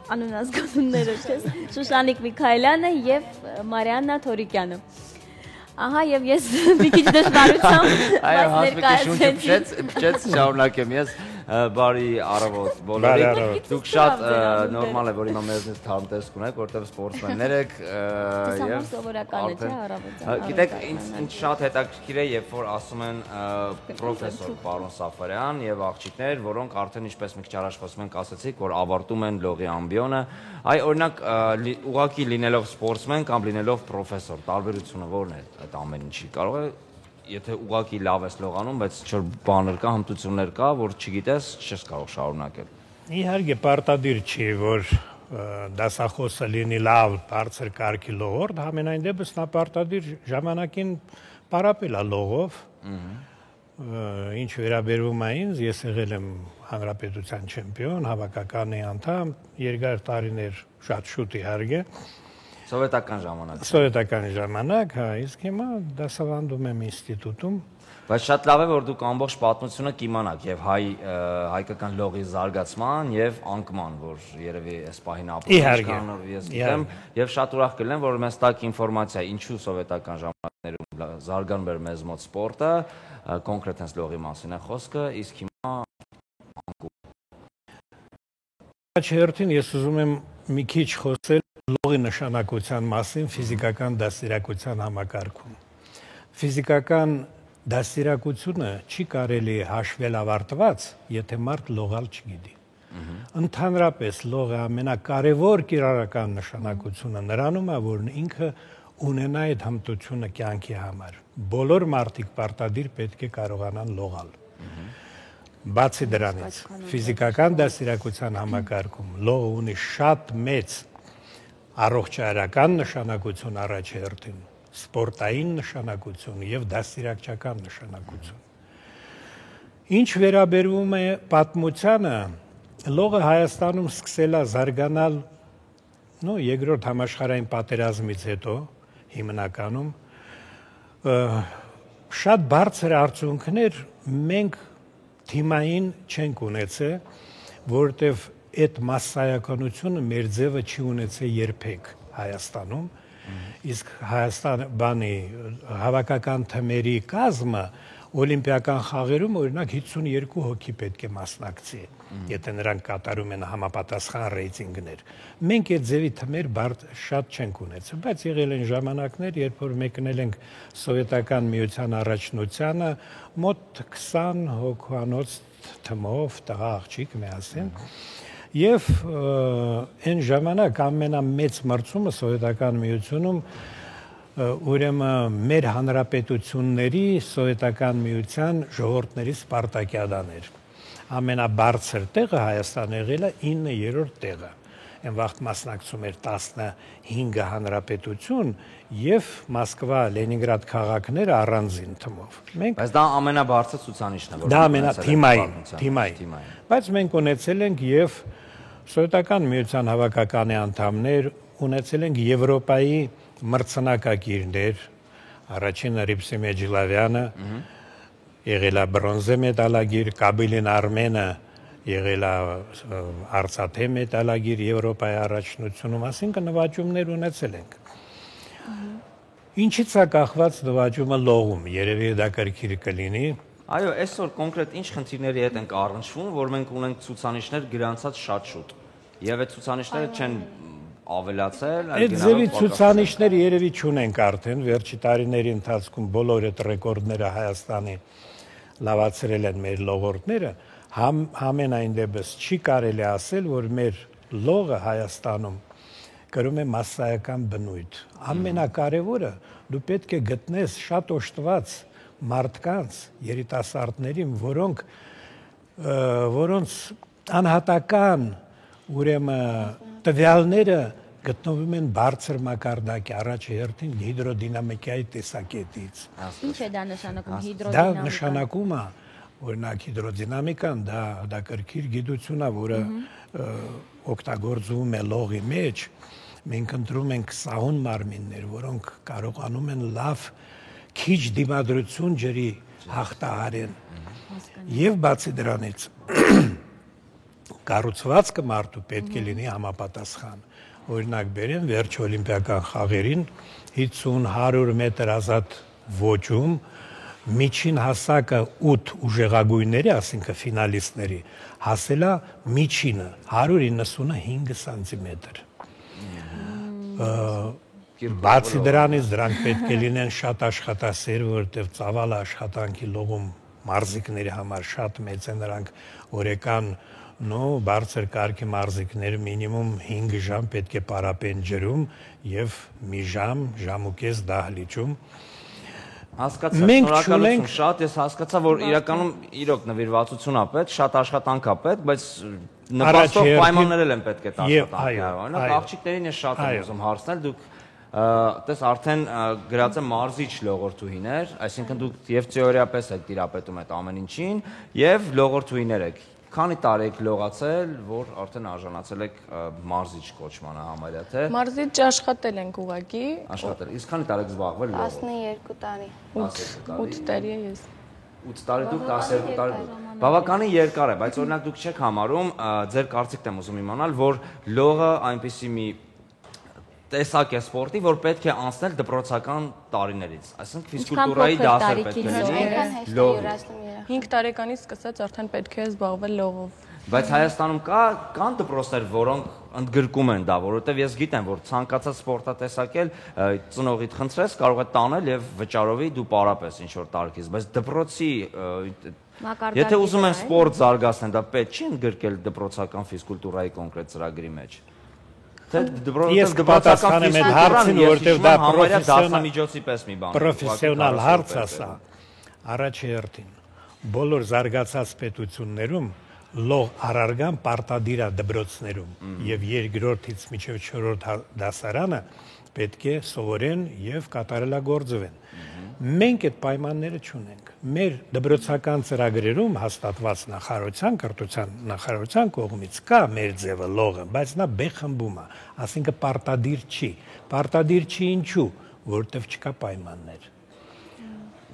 S2: անունազգանունները չես, Շուշանիկ Միքայելյանը եւ Մարիաննա Թորիկյանը։ Ահա եւ ես մի քիչ դժվարությամբ
S1: փչեց շարունակեմ ես բարի առավոտ բոլորին։ Դուք շատ նորմալ է, որ հիմա մեզնից թարմ տեսք ունեք, որտեղ սպորտսմեններ եք
S2: եւ սովորական է, չէ՞, առավոտյան։
S1: Գիտեք, ինձ շատ հետաքրքիր է, երբ որ ասում են պրոֆեսոր պարոն Սաֆարյան եւ աղջիկներ, որոնք արդեն ինչպես մի քիչ առաջ խոսում ենք, ասացիք, որ ավարտում են լողի ամբիոնը։ Այ օրինակ ուղղակի լինելով սպորտսմեն կամ լինելով պրոֆեսոր, տարբերությունը ո՞րն է այդ ամեն ինչի։ Կարող է եթե ուղղակի լավ ես լողանում, բայց ինչ-որ բաներ կա, հմտություններ կա, որ չգիտես, չես կարող շարունակել։
S13: Իհարկե պարտադիր չի, որ դասախոսը լինի լավ, բարձր կարգի լողորդ, համենայն դեպս նա պարտադիր ժամանակին պարապել է լողով։ Ինչ վերաբերում է ինձ, ես եղել եմ հանրապետության չեմպիոն, հավաքականի անդամ, երկար տարիներ շատ շուտ իհարկե։
S1: Սովետական ժամանակ։
S13: Սովետական ժամանակ, հա, իսկ հիմա դասավանդում եմ ինստիտուտում։
S1: Բայց շատ լավ է, որ դուք ամբողջ պատմությունը կիմանաք եւ հայկական լողի զարգացման եւ անկման, որ երևի այս պահին ապրում ես գիտեմ, եւ շատ ուրախ կլինեմ, որ մեզ տակ ինֆորմացիա, ինչու սովետական ժամանակներում զարգանում էր մեզ մոտ սպորտը, կոնկրետ հենց լողի մասին է խոսքը, իսկ հիմա անկում։
S13: Հերթին ես ուզում եմ մի քիչ խոսել լողի նշանակության մասին ֆիզիկական դաստիարակության համակարգում։ Ֆիզիկական դաստիարակությունը չի կարելի հաշվել ավարտված, եթե մարդ լողալ չգիտի։ Ընդհանրապես լողը ամենակարևոր կիրառական նշանակությունը նրանում է, որ ինքը ունենա այդ հմտությունը կյանքի համար։ Բոլոր մարդիկ պարտադիր պետք է կարողանան լողալ։ Բացի դրանից, ֆիզիկական դաստիարակության համակարգում լողը ունի շատ մեծ առողջարական նշանակություն առաջերտին, սպորտային նշանակություն եւ դաստիարակչական նշանակություն։ Ինչ վերաբերում է պատմությանը, լողը Հայաստանում սկսել է զարգանալ երկրորդ համաշխարհային պատերազմից հետո, հիմնականում շատ բարձր արդյունքներ մենք թիմային չենք ունեցել, որտեվ այդ մասսայականությունը մեր ձևը չի ունեցել երբեք Հայաստանում, իսկ հավաքական թմերի կազմը օլիմպիական խաղերում օրինակ 52 հոգի պետք է մասնակցի, եթե նրանք կատարում են համապատասխան ռեյտինգներ։ Մենք այդ ձևի թմեր շատ չենք ունեցել, բայց եղել են ժամանակներ, երբ որ մեկնել ենք Սովետական միության առաջնությանը, մոտ 20 հոգանոց թմով տղա աղջիկ միասին, եւ այն ժամանակ ամենամեծ մրցումը Սովետական միությունում ուրեմն մեր հանրապետությունների Սովետական միության ժողովուրդների Սպարտակիադան էր։ Ամենաբարձր տեղը Հայաստանը եղել է 9-րդ տեղը։ Այն վաղ մասնակցում էր 15 հանրապետություն եւ Մոսկվա, Լենինգրադ քաղաքները առանձին թմով։
S1: Բայց դա ամենաբարձր ցուցանիշն է,
S13: որ դա թիմային։ Բայց մենք ունեցել ենք եւ Սովետական միության հավաքականի անդամներ, ունեցել ենք Եվրոպայի մրցանակակիրներ, առաջինը Ռիփսի Մեջիլավյանը, եղել է բրոնզե մեդալագիր, Կաբիլին Արմենը եղել է արծաթե մեդալագիր Եվրոպայի առաջնությունում, այսինքն նվաճումներ ունեցել ենք։ Ինչից է կախված նվաճումը լողում, երևի դա կրկիր կլինի։
S1: Այո, այսօր կոնկրետ ինչ խնդիրների հետ ենք առնչվում, որ մենք ունենք ցուցանիշներ գրանցած շատ շուտ։ Եվ այդ ցուցանիշները չեն ավելացել,
S13: այդ ձևի ցուցանիշներ երևի չունենք արդեն, վերջի տարիների ընթացքում բոլոր այդ ռեկորդները Հայաստանի լավացրել են մեր լողորդները, համենայն դեպս չի կարելի ասել, որ մեր լողը Հայաստանում կրում է մասսայական բնույթ։ Ամենակարևորը դու պետք է գտնես շատ օժտված մարդկանց, երիտասարդներին, որոնց անհատական ուրեմն տվյալները գտնվում են բարձր մակարդակի առաջի հերթին հիդրոդինամիկայի տեսակետից։
S2: Ինչ է դա նշանակում
S13: Դա նշանակում է, օրինակ հիդրոդինամիկան դա կրկիր գիտություն է, որը օգտագործվում է լողի մեջ։ Մենք ընտրում ենք սահուն մարմիններ, որոնք կարողանում են լավ քիչ դիմադրություն ջրի հաղթահարեն։ Եվ բացի դրանից կառուցվածքը մարդու պետք է լինի համապատասխան։ Օրինակ բերեմ վերջ օլիմպիական խաղերին 50-100 մետր ազատ ոճում միջին հասակը 8 ուժեղագույնների, ասինքն ֆինալիստների, հասել է միջինը 195 սանտիմետր։ Բացի դրանից դրանք պետք է լինեն շատ աշխատասեր, որովհետև ծավալը աշխատանքի լողում մարզիկների համար շատ մեծ է, նրանք օրական բարձր կարգի մարզիկները մինիմում 5 ժամ պետք է պարապեն ջրում եւ մի ժամ ու կես դահլիճում։
S1: Հասկացա, շնորհակալություն շատ, ես հասկացա, որ իրականում իրոք նվիրվածություն է պետք, շատ աշխատանք է պետք, բայց նպաստող պայմաններ են պետք է աշխատանքի։ Օրինակ աղջիկներին ես շատ եմ ուզում հարցնել, դուք տես արդեն գրած է մարզիչ լողորդուհիներ, այսինքն դուք եւ թեորիապես եք տիրապետում այդ ամեն ինչին եւ լողորդուհիներ եք։ Քանի տարի եք լողացել, որ արդեն արժանացել եք մարզիչ կոչմանը համարյա թե։
S14: Մարզիչ աշխատել ենք ուղղակի։
S1: Աշխատել։ Իսկ քանի տարի եք զբաղվել լողով։
S14: 12 տարի։ 8 տարի է ես։
S1: 8 տարի դուք 12 տարի։ Բավականին երկար է, բայց օրինակ դուք չեք համարում, ձեր կարծիքն եմ ուզում իմանալ, որ լողը այնպիսի մի տեսակ է սպորտի, որ պետք է անցնել դպրոցական տարիներից, այսինքն ֆիզկուլտուրայի դասեր պետք է լինի լողի։
S14: 5 տարեկանից սկսած արդեն պետք է զբաղվել լողով։
S1: Բայց Հայաստանում կան դպրոցներ, որոնք ընդգրկում են դա, որովհետև ես գիտեմ, որ ցանկացած սպորտատեսակ էլ ծնողիդ խնդրես կարող է տանել եւ վճարովի դու պարապես ինչ որ տարքից, բայց դպրոցի եթե ուզում են սպորտ զարգացնել, դա պետք չի ընդգրկել դպրոցական ֆիզկուլտուրայի կոնկրետ ծրագրի մեջ։
S13: Ես կպատասխանեմ այդ հարցին, որովհետև դա
S1: դասամիջոցի պես մի բան է։
S13: Պրոֆեսիոնալ հարց է սա։ Առաջի հերթին բոլոր զարգացած պետություններում լող առարգան պարտադիր է դպրոցներում եւ երկրորդից մինչեւ 4-րդ դասարանը պետք է սովորեն եւ կատարելագործվեն։ Մենք այդ պայմանները չունենք։ Մեր դպրոցական ծրագրերում հաստատված նախարարության կրթության նախարարության կողմից կա մեր ձևը լողը, բայց նա բեխմբում է, ասինքն պարտադիր չի։ Պարտադիր չի ինչու, որովհետև չկա պայմաններ։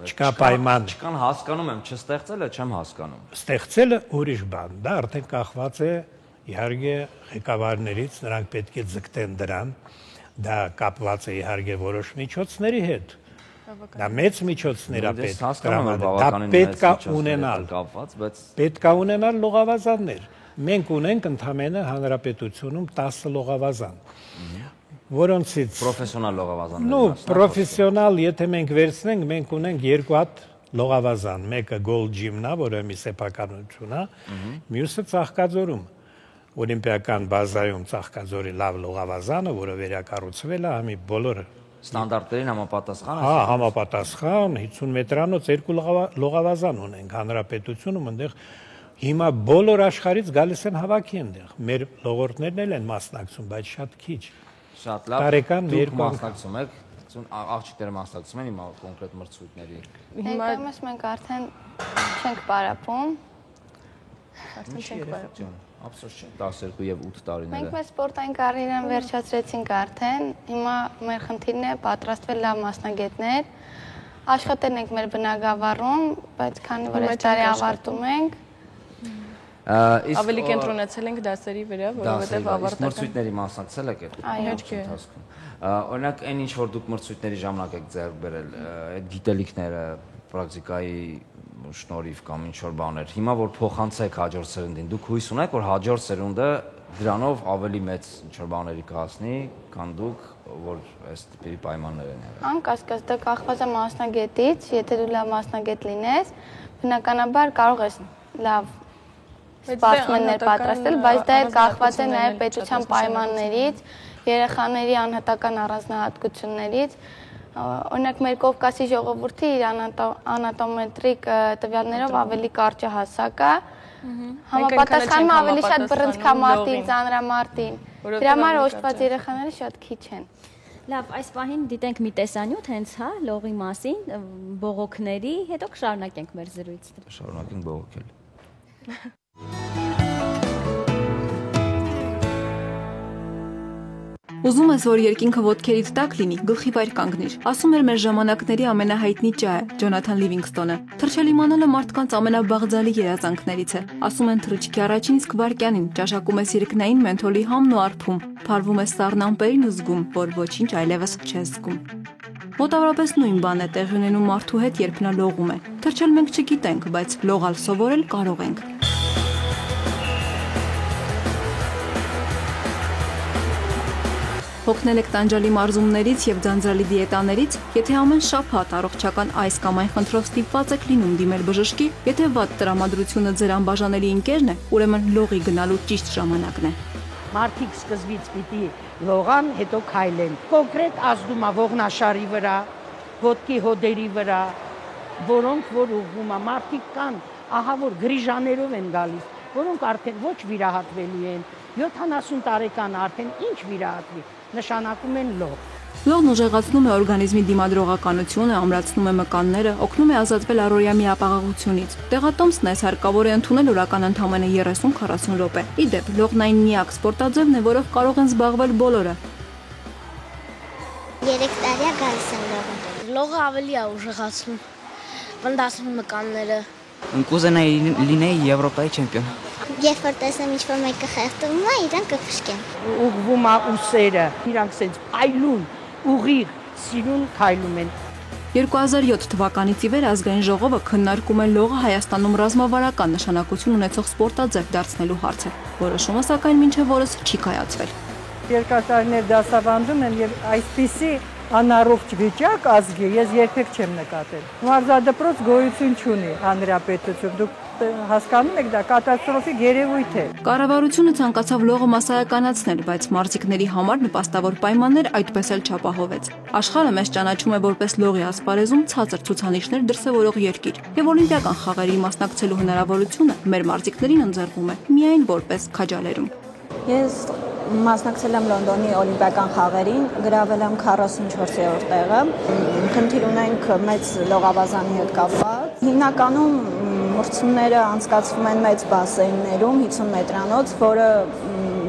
S13: Չկա պայման։
S1: Չկան հասկանում եմ, չստեղծելը չեմ հասկանում։
S13: Ստեղծելը ուրիշ բան, դա արդեն կախված է իհարկե ղեկավարներից, նրանք պետք է ձգտեն դրան, դա կապված է իհարկե որոշ միջոցների հետ։ Դա մեծ միջոցներ է պետք, դա պետք է ունենալ, պետք է ունենալ լողավազաններ։ Մենք ունենք ընդամենը հանրապետությունում 10 լողավազան, որոնցից
S1: պրոֆեսիոնալ լողավազաններ։
S13: Պրոֆեսիոնալ, եթե մենք վերցնենք, մենք ունենք 2 հատ լողավազան, մեկը Gold Gym-ն է, որը մի սեփականություն է, մյուսը Ծաղկաձորում, օլիմպիական բազայում Ծաղկաձորի լավ լողավազանը, որը վերակառուցվել է, համի բոլոր
S1: ստանդարտներին համապատասխան։
S13: Հա, համապատասխան 50 մետրանոց 2 լողավազան ունենք հանրապետությունում, այնտեղ հիմա բոլոր աշխարհից գալիս են հավաքի այնտեղ։ Մեր լողորդներն էլ են մասնակցում, բայց շատ քիչ։
S1: Շատ լավ։
S13: Տարեկան
S1: դուք մասնակցում եք, աղջիկները մասնակցում են հիմա կոնկրետ մրցույթների։
S14: Հիմա մենք արդեն չենք պարապում։ Արդեն չենք պարապում։
S1: Ափսոս չէ, 12 եւ 8 տարիները։
S14: Մենք մեր սպորտային կարիերան վերջացրեցինք արդեն, հիմա մեր խնդիրն է պատրաստվել լավ մասնագետներ, աշխատել ենք մեր բնակավարում, բայց քանի որ այս տարի ավարտում ենք, ավելի կենտրոնացել ենք դասերի վրա, որովհետեւ ավարտել ենք։
S1: Մրցույթների մասնակցել եք այդ ընթացքում։ Օրինակ, այն ինչ որ դուք մրցույթների ժամանակ եք ձեռք բերել, այդ գիտելիքները, պրակտիկայի շնորհիվ կամ ինչ որ բաներ։ Հիմա որ փոխանցեք հաջորդ սերունդին, դուք հույս ունեք, որ հաջորդ սերունդը դրանով ավելի մեծ ինչ որ բաների կհասնի, քան դուք, որ այս տիպի պայմաններ են եղել։
S14: Անկասկած, դա կախված է մասնագետից, եթե դու լավ մասնագետ լինես, բնականաբար կարող ես լավ սպորտսմեններ պատրաստել, բայց դա կախված է նաև պետության պայմաններից, երեխաների անհատական առանձնահատկություններից։ Օրինակ մեր Կովկասի ժողովուրդի իր անատոմետրիկ տվյալներով ավելի կարճ հասակ է, համապատասխանում ավելի շատ բռնցքամարտին, ծանրամարտին։ Դրա համար օժտված երեխաները շատ քիչ են։
S2: Լավ, այս պահին դիտենք մի տեսանյութ հենց, հա, լողի մասին, բողոքների, հետո կշարունակենք մեր զրույցը։
S1: Շարունակենք բողոքել։
S15: Ուզում ես, որ երկինքը ոտքերից տակ լինի, գլխի վայր կանգնիր։ Ասում էր մեր ժամանակների ամենահայտնի ճահը Ջոնաթան Լիվինգստոնը։ Թռչել իմանալը մարդկանց ամենաբաղձալի երազանքներից է։ Ասում են թռիչքի առաջին իսկ վայրկյանին ճաշակում ես երկնային մենթոլի համն ու արփում, փարվում ես սառն ամպերին ու զգում, որ ոչինչ այլևս չես զգում։ Մոտավորապես նույն բանն է տեղի ունենում մարդու հետ, երբ նա լողում է։ Թռչել մենք չգիտենք, բայց լողալ սովորել կարող ենք։ Հոգնել եք տանջալի մարզումներից եւ ձանձրալի դիետաներից, եթե ամեն շաբաթ առողջական այս կամ այն խնդրով ստիպված եք լինում դիմել բժշկի, եթե վատ տրամադրությունը ձեր անբաժանելի ընկերն է, ուրեմն լողի գնալու ճիշտ ժամանակն է։
S16: Մարդիկ սկզբից պիտի լողան, հետո քայլեն։ Կոնկրետ ազդում է ողնաշարի վրա, ոտքի հոդերի վրա, որոնք որ ուղղում է մարդիկ կան, ահա որ գրիժաներով են գալիս, որոնք արդեն ոչ վիրահատվելու են, 70 տարեկան արդեն ինչ վիրահատվի, նշանակում են լող։
S15: Լողն ուժեղացնում է օրգանիզմի դիմադրողականությունը, ամրացնում է մկանները, օգնում է ազատվել առօրյա միապաղաղությունից։ Տեղատոմսն այս հարկավոր է ընդունել օրական ընդամենը 30-40 րոպե։ Ի դեպ, լողն այն միակ սպորտաձևն է, որով կարող են զբաղվել բոլորը։
S17: 3 տարի է գալիս եմ լողը։ Լողը ավելի է ուժեղացնում, վնդացնում մկանները։
S18: Կուզենայի լինեի Եվրոպայի չեմպիոն։
S17: Երբ որ տեսնեմ ինչ-որ մեկը խեղդվում է, իրան կփշկեմ։
S16: Ուղղվում է ուսերը, իրանք սենց այլուն, ուղիղ, սիրուն քայլում են։
S15: 2007 թվականից ի վեր ազգային ժողովը քննարկում է լողը Հայաստանում ռազմավարական նշանակություն ունեցող սպորտաձև դարձնելու հարցը։ Որոշումը սակայն մինչև օրս չի կայացվել։
S19: Երկար տարիներ դասավանդում եմ եւ այսպիսի անառողջ վիճակ ազգի ես երբեք չեմ նկատել։ Մարզադպրոց գոյություն չունի հանրապետություն։ Դուք հասկանում եք, դա կատաստրոֆիկ երևույթ է։
S15: Կառավարությունը ցանկացավ լողը մասսայականացնել, բայց մարզիկների համար նպաստավոր պայմաններ այդպես էլ չապահովեց։ Աշխարհը մեզ ճանաչում է որպես լողի ասպարեզում ցածր ցուցանիշներ դրսևորող երկիր, եւ օլիմպիական խաղերի մասնակցելու հնարավորությունը մեր մարզիկներին ընձեռվում է միայն որպես քաջալերում։
S20: Ես մասնակցել եմ Լոնդոնի օլիմպիական խաղերին, գրավել եմ 44-րդ տեղը։ Խնդիր ունենք մեծ լողավազանի հետ կապված։ Հիմնականում մրցումները անցկացվում են մեծ բասեյններում, 50 մետրանոց,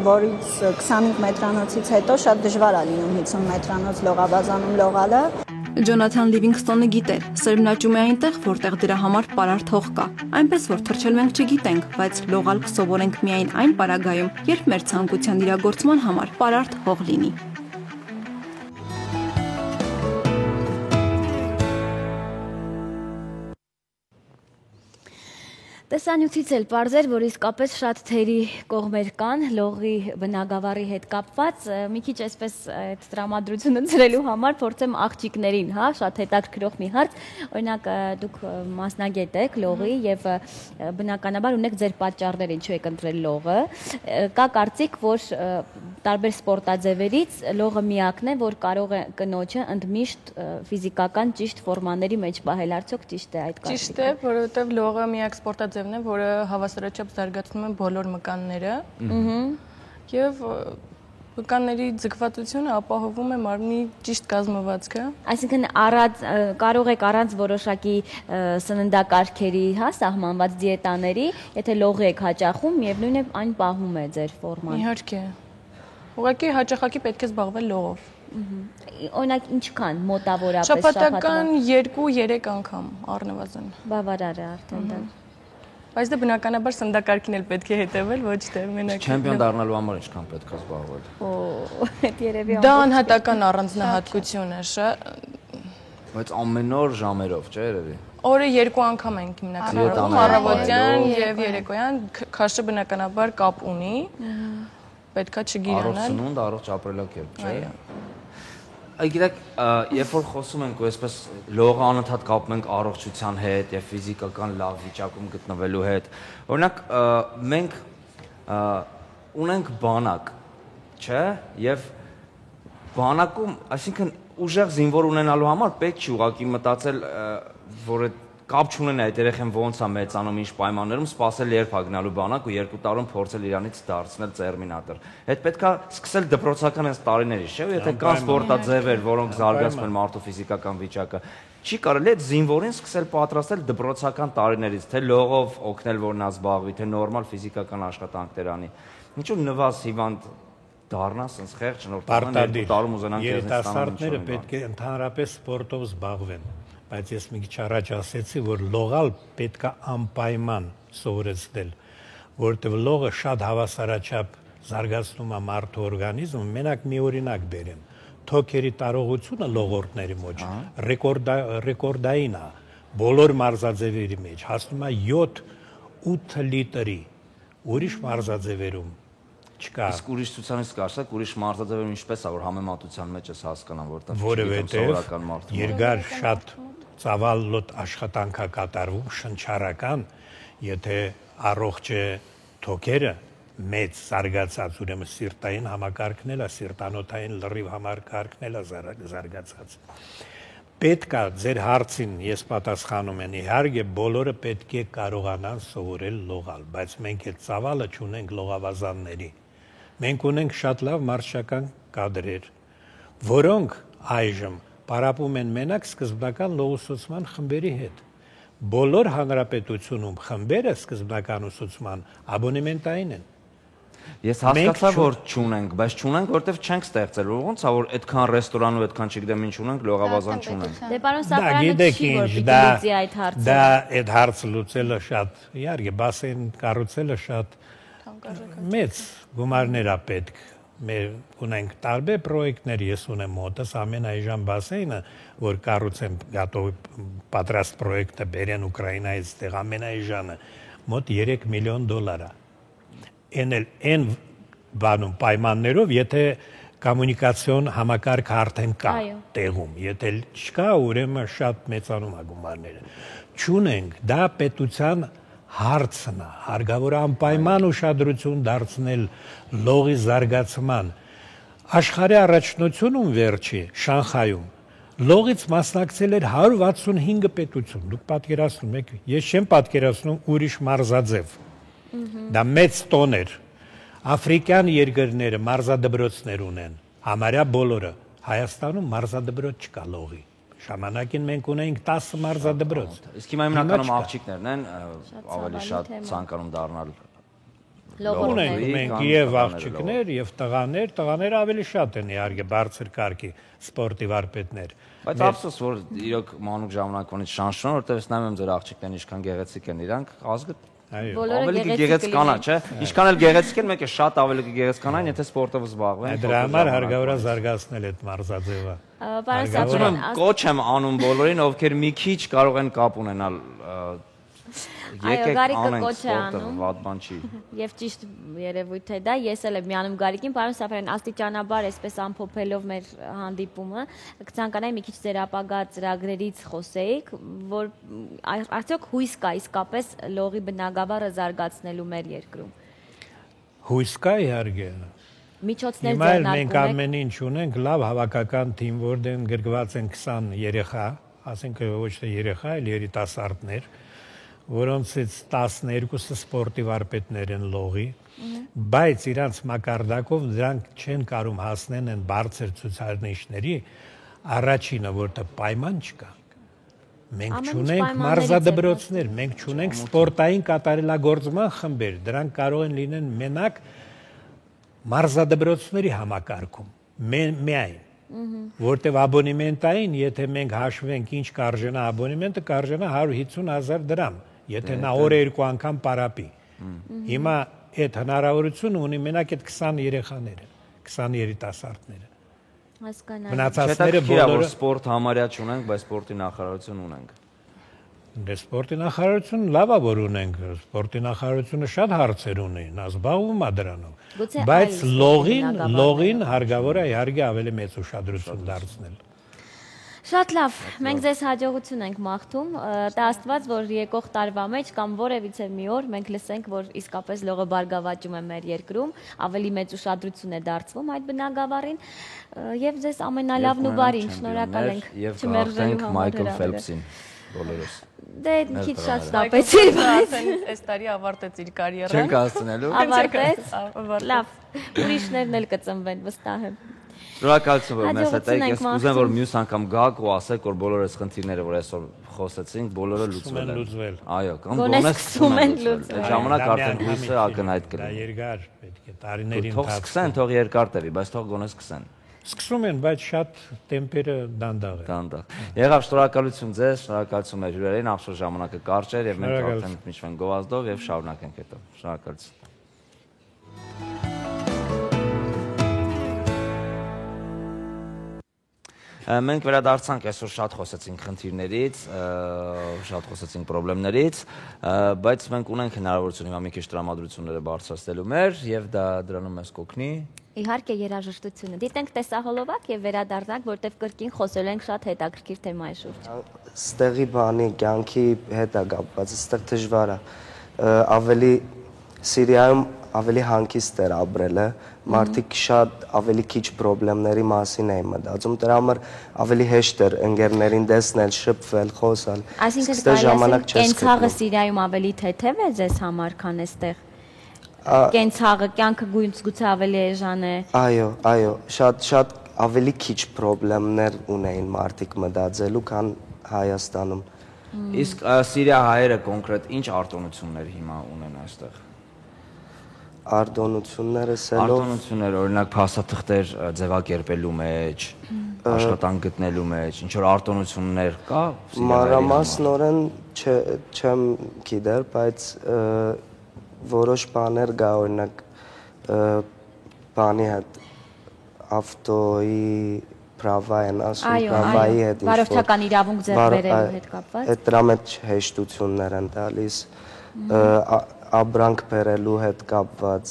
S20: որից 25 մետրանոցից հետո շատ դժվար է լինում 50 մետրանոց լողավազանում լողալը։
S15: Ջոնաթան Լիվինգստոնը գիտեր, սերմնաճում է այնտեղ, որտեղ դրա համար պարարտ հող կա։ Այնպես որ թռչել մենք չգիտենք, բայց լողալ կսովորենք միայն այն պարագայում, երբ մեր ցանկության իրագործման համար պարարտ հող լինի։
S2: Տեսանյութից էլ պարզեր, որ իսկապես շատ թերի կողմեր կան լողի բնագավառի հետ կապված, մի քիչ այսպես այդ տրամադրությունը ծրելու համար փորձեմ աղջիկներին, հա, շատ հետաքրքրող մի հարց, օրինակ դուք մասնագետ եք լողի եւ բնականաբար ունեք ձեր պատճառներ ինչու եք ընտրել լողը, կա կարծիք, որ տարբեր սպորտաձևերից լողը միակն է, որ կարող է կնոջը ընդմիշտ ֆիզիկական ճիշտ ֆորմաների մեջ պահել, արդյոք ճիշտ է այդ կարծիքը։
S21: Ճիշտ է, որովհետեւ լողը միակ սպորտաձևն է, որը հավասարաչափ զարգացնում է բոլոր մկանները եւ մկանների ձգվածությունը ապահովում է մարմնի ճիշտ կազմվածքը։
S2: Այսինքն կարող եք առանց որոշակի սննդակարգերի, հա, սահմանված դիետաների, եթե լողի եք հաճախում, միևնույն է այն պահում է ձեր ֆորման։
S21: Իհարկե։ Ուղղակի հաճախակի պետք է զբաղվել լողով։
S2: Օրինակ ինչքան մոտավորապես
S21: շաբաթական 2-3 անգամ առնվազն։
S2: Բավարար է արդեն դա։
S21: Բայց դա բնականաբար սննդակարգին էլ պետք է հետևել, ոչ թե մենակ։
S1: Չեմպիոն դառնալու համար ինչքան պետք է զբաղվել։
S2: Այդ երևի
S21: դա անհատական առանձնահատկություն է,
S1: բայց ամեն օր ժամերով, չէ՞ երևի։
S21: Օրը 2 անգամ ենք հիմնականում, առավոտյան եւ երեկոյան, քաշը բնականաբար կապ ունի։ Պետքա չգիրանալ։
S1: Առողջ սնունդ, առողջ ապրելակերպ, չէ՞։ Գիտեք, երբ որ խոսում ենք ու այսպես լողը անընդհատ կապում ենք առողջության հետ եւ ֆիզիկական լավ վիճակում գտնվելու հետ, օրինակ մենք ունենք բանակ, չէ՞, եւ բանակում, այսինքն ուժեղ զինվոր ունենալու համար պետք չի ուղղակի մտածել, որ այդ կապ չունեն այդ երեխան ոնց է մեծանում, ինչ պայմաններում, սпасել երբ է գնալու բանակ ու 2 տարում փորձել իրանից դարձնել Տերմինատոր։ Այդ պետք է սկսել դպրոցական այս տարիներից, չէ՞, եթե կան սպորտաձևեր, որոնք զարգացնում են մարդու ֆիզիկական վիճակը, չի կարելի այդ զինվորին սկսել պատրաստել դպրոցական տարիներից, թե լողով օգնել, որ նա զբաղվի, թե նորմալ ֆիզիկական աշխատանքներ անի։ Ինչու նվազ հիվանդ դառնա, sense խեղճ նորտան 2 տարում ուզենան քեզնից ստանալ։
S13: Երիտասարդները պետք է ընդհանրապես սպորտով զբաղվեն, բայց ես մի քիչ առաջ ասեցի, որ լողալ պետք է անպայման սովորեցնել, որտեղ լողը շատ հավասարաչափ զարգացնում է մարդու օրգանիզմը, մենակ մի օրինակ բերեմ։ Թոքերի տարողությունը լողորդների մեջ ռեկորդային է, բոլոր մարզաձևերի մեջ հասնում է 7-8 լիտրի, ուրիշ մարզաձևերում չկա։
S1: Իսկ ուրիշ ցուցանիշ կարծեք, ուրիշ մարզաձևերում ինչպես է, որ համեմատության մեջ ես հասկանան, որտեղ
S13: որովհետև երկար շատ ծավալոտ աշխատանք է կատարվում, շնչառական, եթե առողջ է թոքերը, մեծ զարգացած, ուրեմն սիրտային համակարգն էլ է, սիրտանոթային լրիվ համակարգն էլ է զարգացած։ Պետք է ձեր հարցին ես պատասխանում եմ, իհարկե բոլորը պետք է կարողանան սովորել լողալ, բայց մենք այդ ծավալը չունենք լողավազանների։ Մենք ունենք շատ լավ մարզչական կադրեր, որոնք այժմ պարապում են մենակ սկզբնական լողուսուցման խմբերի հետ։ Բոլոր հանրապետությունում խմբերը սկզբնական ուսուցման աբոնեմենտային են։
S1: Ես հասկացա, որ չունենք, բայց չունենք, որովհետև չենք ստեղծել։ Ոնց է, որ այդքան ռեստորան ու այդքան չգիտեմ ինչ ունենք, լողավազան չունենք։
S2: Դե պարոն Սաֆարյանը չի, որ պիտի լուծի այդ հարցը։
S13: Դա այդ հարցը լուծելը շատ, իհարկե, բասեն կառուցելը շատ մեծ գումարներ է պետք։ Մեր ունենք տարբեր պրոյեկտներ, ես ունեմ մոտս ամենայժան բասեյնը, որ կառուցեմ գատով պատրաստ պրոյեկտը բերեն Ուկրաինայից տեղ ամենայժանը, մոտ $3 միլիոն է։ Այն բանում պայմաններով, եթե կոմունիկացիոն համակարգը արդեն կա տեղում, եթե չկա, ուրեմն շատ մեծանում է գումարները։ Չունենք, դա պետության հարցն է, հարկավոր անպայման ուշադրություն դարձնել լողի զարգացման։ Աշխարհի առաջնությունում վերջի Շանխայում լողից մասնակցել էր 165 պետություն։ Դուք պատկերացնում եք, ես չեմ պատկերացնում ուրիշ մարզաձև։ Դա մեծ տոն էր։ Աֆրիկյան երկրները մարզադպրոցներ ունեն, համարյա բոլորը։ Հայաստանում մարզադպրոց չկա լողի։ Ժամանակին մենք ունեինք 10 մարզադպրոց։
S1: Իսկ հիմա հիմնականում աղջիկներն են ավելի շատ ցանկանում դառնալ
S13: լողորներ։ Մենք եւ աղջիկներ եւ տղաներ ավելի շատ են իհարկե բարձր կարգի սպորտի վարպետներ։
S1: Բայց ափսոս որ իրոք մանուկ ժամանակվանից շանշում, որտեղ ես նայում եմ ձեր աղջիկներն ինչքան գեղեցիկ են իրանք, ազգը ավելի գեղեցկանա, չէ՞։ Ինչքան էլ գեղեցիկ են, մեկ է շատ ավելի գեղեցկանային, եթե սպորտով զբաղվեն։
S13: Դրա համար հարկավոր է զարգացնել այդ մարզաձևը։
S1: Պարոն կոչ եմ անում բոլորին, ովքեր մի քիչ կարող են կապ ունենալ
S2: Այո, Գարիկը կոչ է անում, և ճիշտ երևույթ է դա, ես էլ եմ միանում Գարիկին, պարոն Սաֆարյան, աստիճանաբար այսպես ամփոփելով մեր հանդիպումը, կցանկանայի մի քիչ ձեր ապագա ծրագրերից խոսեիք, որ արդյոք հույս կա իսկապես լողի բնագավառը զարգացնելու մեր երկրում։
S13: Հույս կա իհարկե։
S2: Միջոցներ
S13: ձեռնարկում եք։ Մենք ամեն ինչ ունենք, լավ հավաքական թիմ, որտեղ գրգված են 20 երեխա, ասենք ոչ թե երեխա, այլ երիտասարդներ, որոնցից 12-ը սպորտի վարպետներ են լողի, բայց իրանց մակարդակով դրանք չեն կարող հասնեն են բարձր ցուցանիշների, առաջինը, որտեղ պայման չկա։ Մենք չունենք մարզադպրոցներ, մենք չունենք սպորտային կատարելագործման խմբեր, դրանք կարող են լինեն մենակ մարզադպրոցների համակարգում, միայն, որտեղ աբոնեմենտային, եթե մենք հաշվենք ինչ կարժենա աբոնեմենտը, կարժենա 150,000 դրամ, եթե նա օրը 2 անգամ պարապի։ Հիմա այդ հնարավորությունը ունի մենակ այդ 20 երեխաները, 20 երիտասարդները։
S1: Մնացածները բոլորը սպորտ համարյա չունենք, բայց սպորտի նախարարություն ունենք։
S13: Դե սպորտի նախարարություն լավ է որ ունենք, սպորտի նախարարությունը շատ հարցեր ունի, նա զբաղվում է դրանով։ Բայց լողին հարկավոր է իհարկե ավելի մեծ ուշադրություն դարձնել։
S2: Շատ լավ, մենք ձեզ հաջողություն ենք մաղթում, տա Աստված, որ եկող տարվա մեջ կամ որևիցե մի օր մենք լսենք, որ իսկապես լողը բարգավաճում է մեր երկրում, ավելի մեծ ուշադրություն է դարձվում այդ բնագավառին, եւ ձեզ ամենալավն ու բարին, շնորհակալ ենք։
S1: Եվ կհաղթենք Մայքլ Ֆելփսին բոլորս։
S2: Դե մի քիչ շատ ստապեցի, բայց
S21: այս տարի ավարտեց իր կարիերան։
S1: Չենք հասցնելու։
S2: Ավարտեց։ Լավ, ուրիշներն էլ կծնվեն, վստահ եմ։
S1: Շնորհակալություն, որ մեզ հետ եք։ Ես կուզեմ, որ մյուս անգամ գաք ու ասեք, որ բոլոր այս խնդիրները, որ այսօր խոսեցինք, բոլորը լուծվել են։ Այո, կամ
S2: գոնե սկսում են լուծվել։
S1: Այդ ժամանակ արդեն հույսը ակնհայտ
S13: կլինի։ Դա երկար պետք է տարիների
S1: ընթացքում։ Թող սկսեն, թող երկար տևի, բայց թող գոնե սկսեն։
S13: Սկսում են, բայց շատ տեմպերը դանդաղ է։
S1: Դանդաղ։ Եղավ, շնորհակալություն ձեզ, շնորհակալություն մեր հյուրերին, ապշո ժամանակը կարճ էր եւ մենք արդեն միշտ գովազդով եւ շարունակենք հետո։ Շնորհակալություն։ Մենք վերադարձանք, այսօր շատ խոսեցինք խնդիրներից, շատ խոսեցինք խնդիրներից, բայց մենք ունենք հնարավորություն հիմա մի քիչ տրամադրությունները բարձրացնելու մեր եւ դա դրանում մեզ կօգնի։
S2: Իհարկե երաժշտությունը։ Դիտենք տեսահոլովակ եւ վերադառնանք, որտեվ կրկին խոսել ենք շատ հետաքրքիր թեմայի շուրջ։
S3: Ստեղի բանի կյանքի հետ է կապված, այստեղ դժվար է։ Ավելի Սիրիայում ավելի հանգիստ էր ապրելը, մարդիկ շատ ավելի քիչ խնդիրների մասին էին մտածում, դրա համար ավելի հեշտ էր ընկերներին տեսնել, շփվել, խոսալ։
S2: Այսինքն կենցաղը Սիրիայում ավելի թեթև է ձեզ համար, քան այստեղ։ Կենցաղը, կյանքը գուցե ավելի էժան է։
S3: Այո, շատ ավելի քիչ խնդիրներ ունեին մարդիկ մտածելու, քան Հայաստանում։
S1: Իսկ Սիրիա հայերը կոնկրետ ինչ արտոնություններ հիմա ունեն այստեղ։
S3: Արտոնությունները սելով
S1: Արտոնություններ, օրինակ փաստաթղթեր ձևակերպելու մեջ, աշխատանք գտնելու մեջ, ինչ որ արտոնություններ կա։
S3: Մանրամասնորեն չեմ գիտեր, բայց որոշ բաներ կա, օրինակ բանի հետ ավտոյի պրավա են ասում, պրավայի հետ
S2: վարորդական իրավունք ձեռք բերելու հետ կապված։
S3: Այդ դրա մեջ հեշտություններ են տալիս, ապրանք բերելու հետ կապված,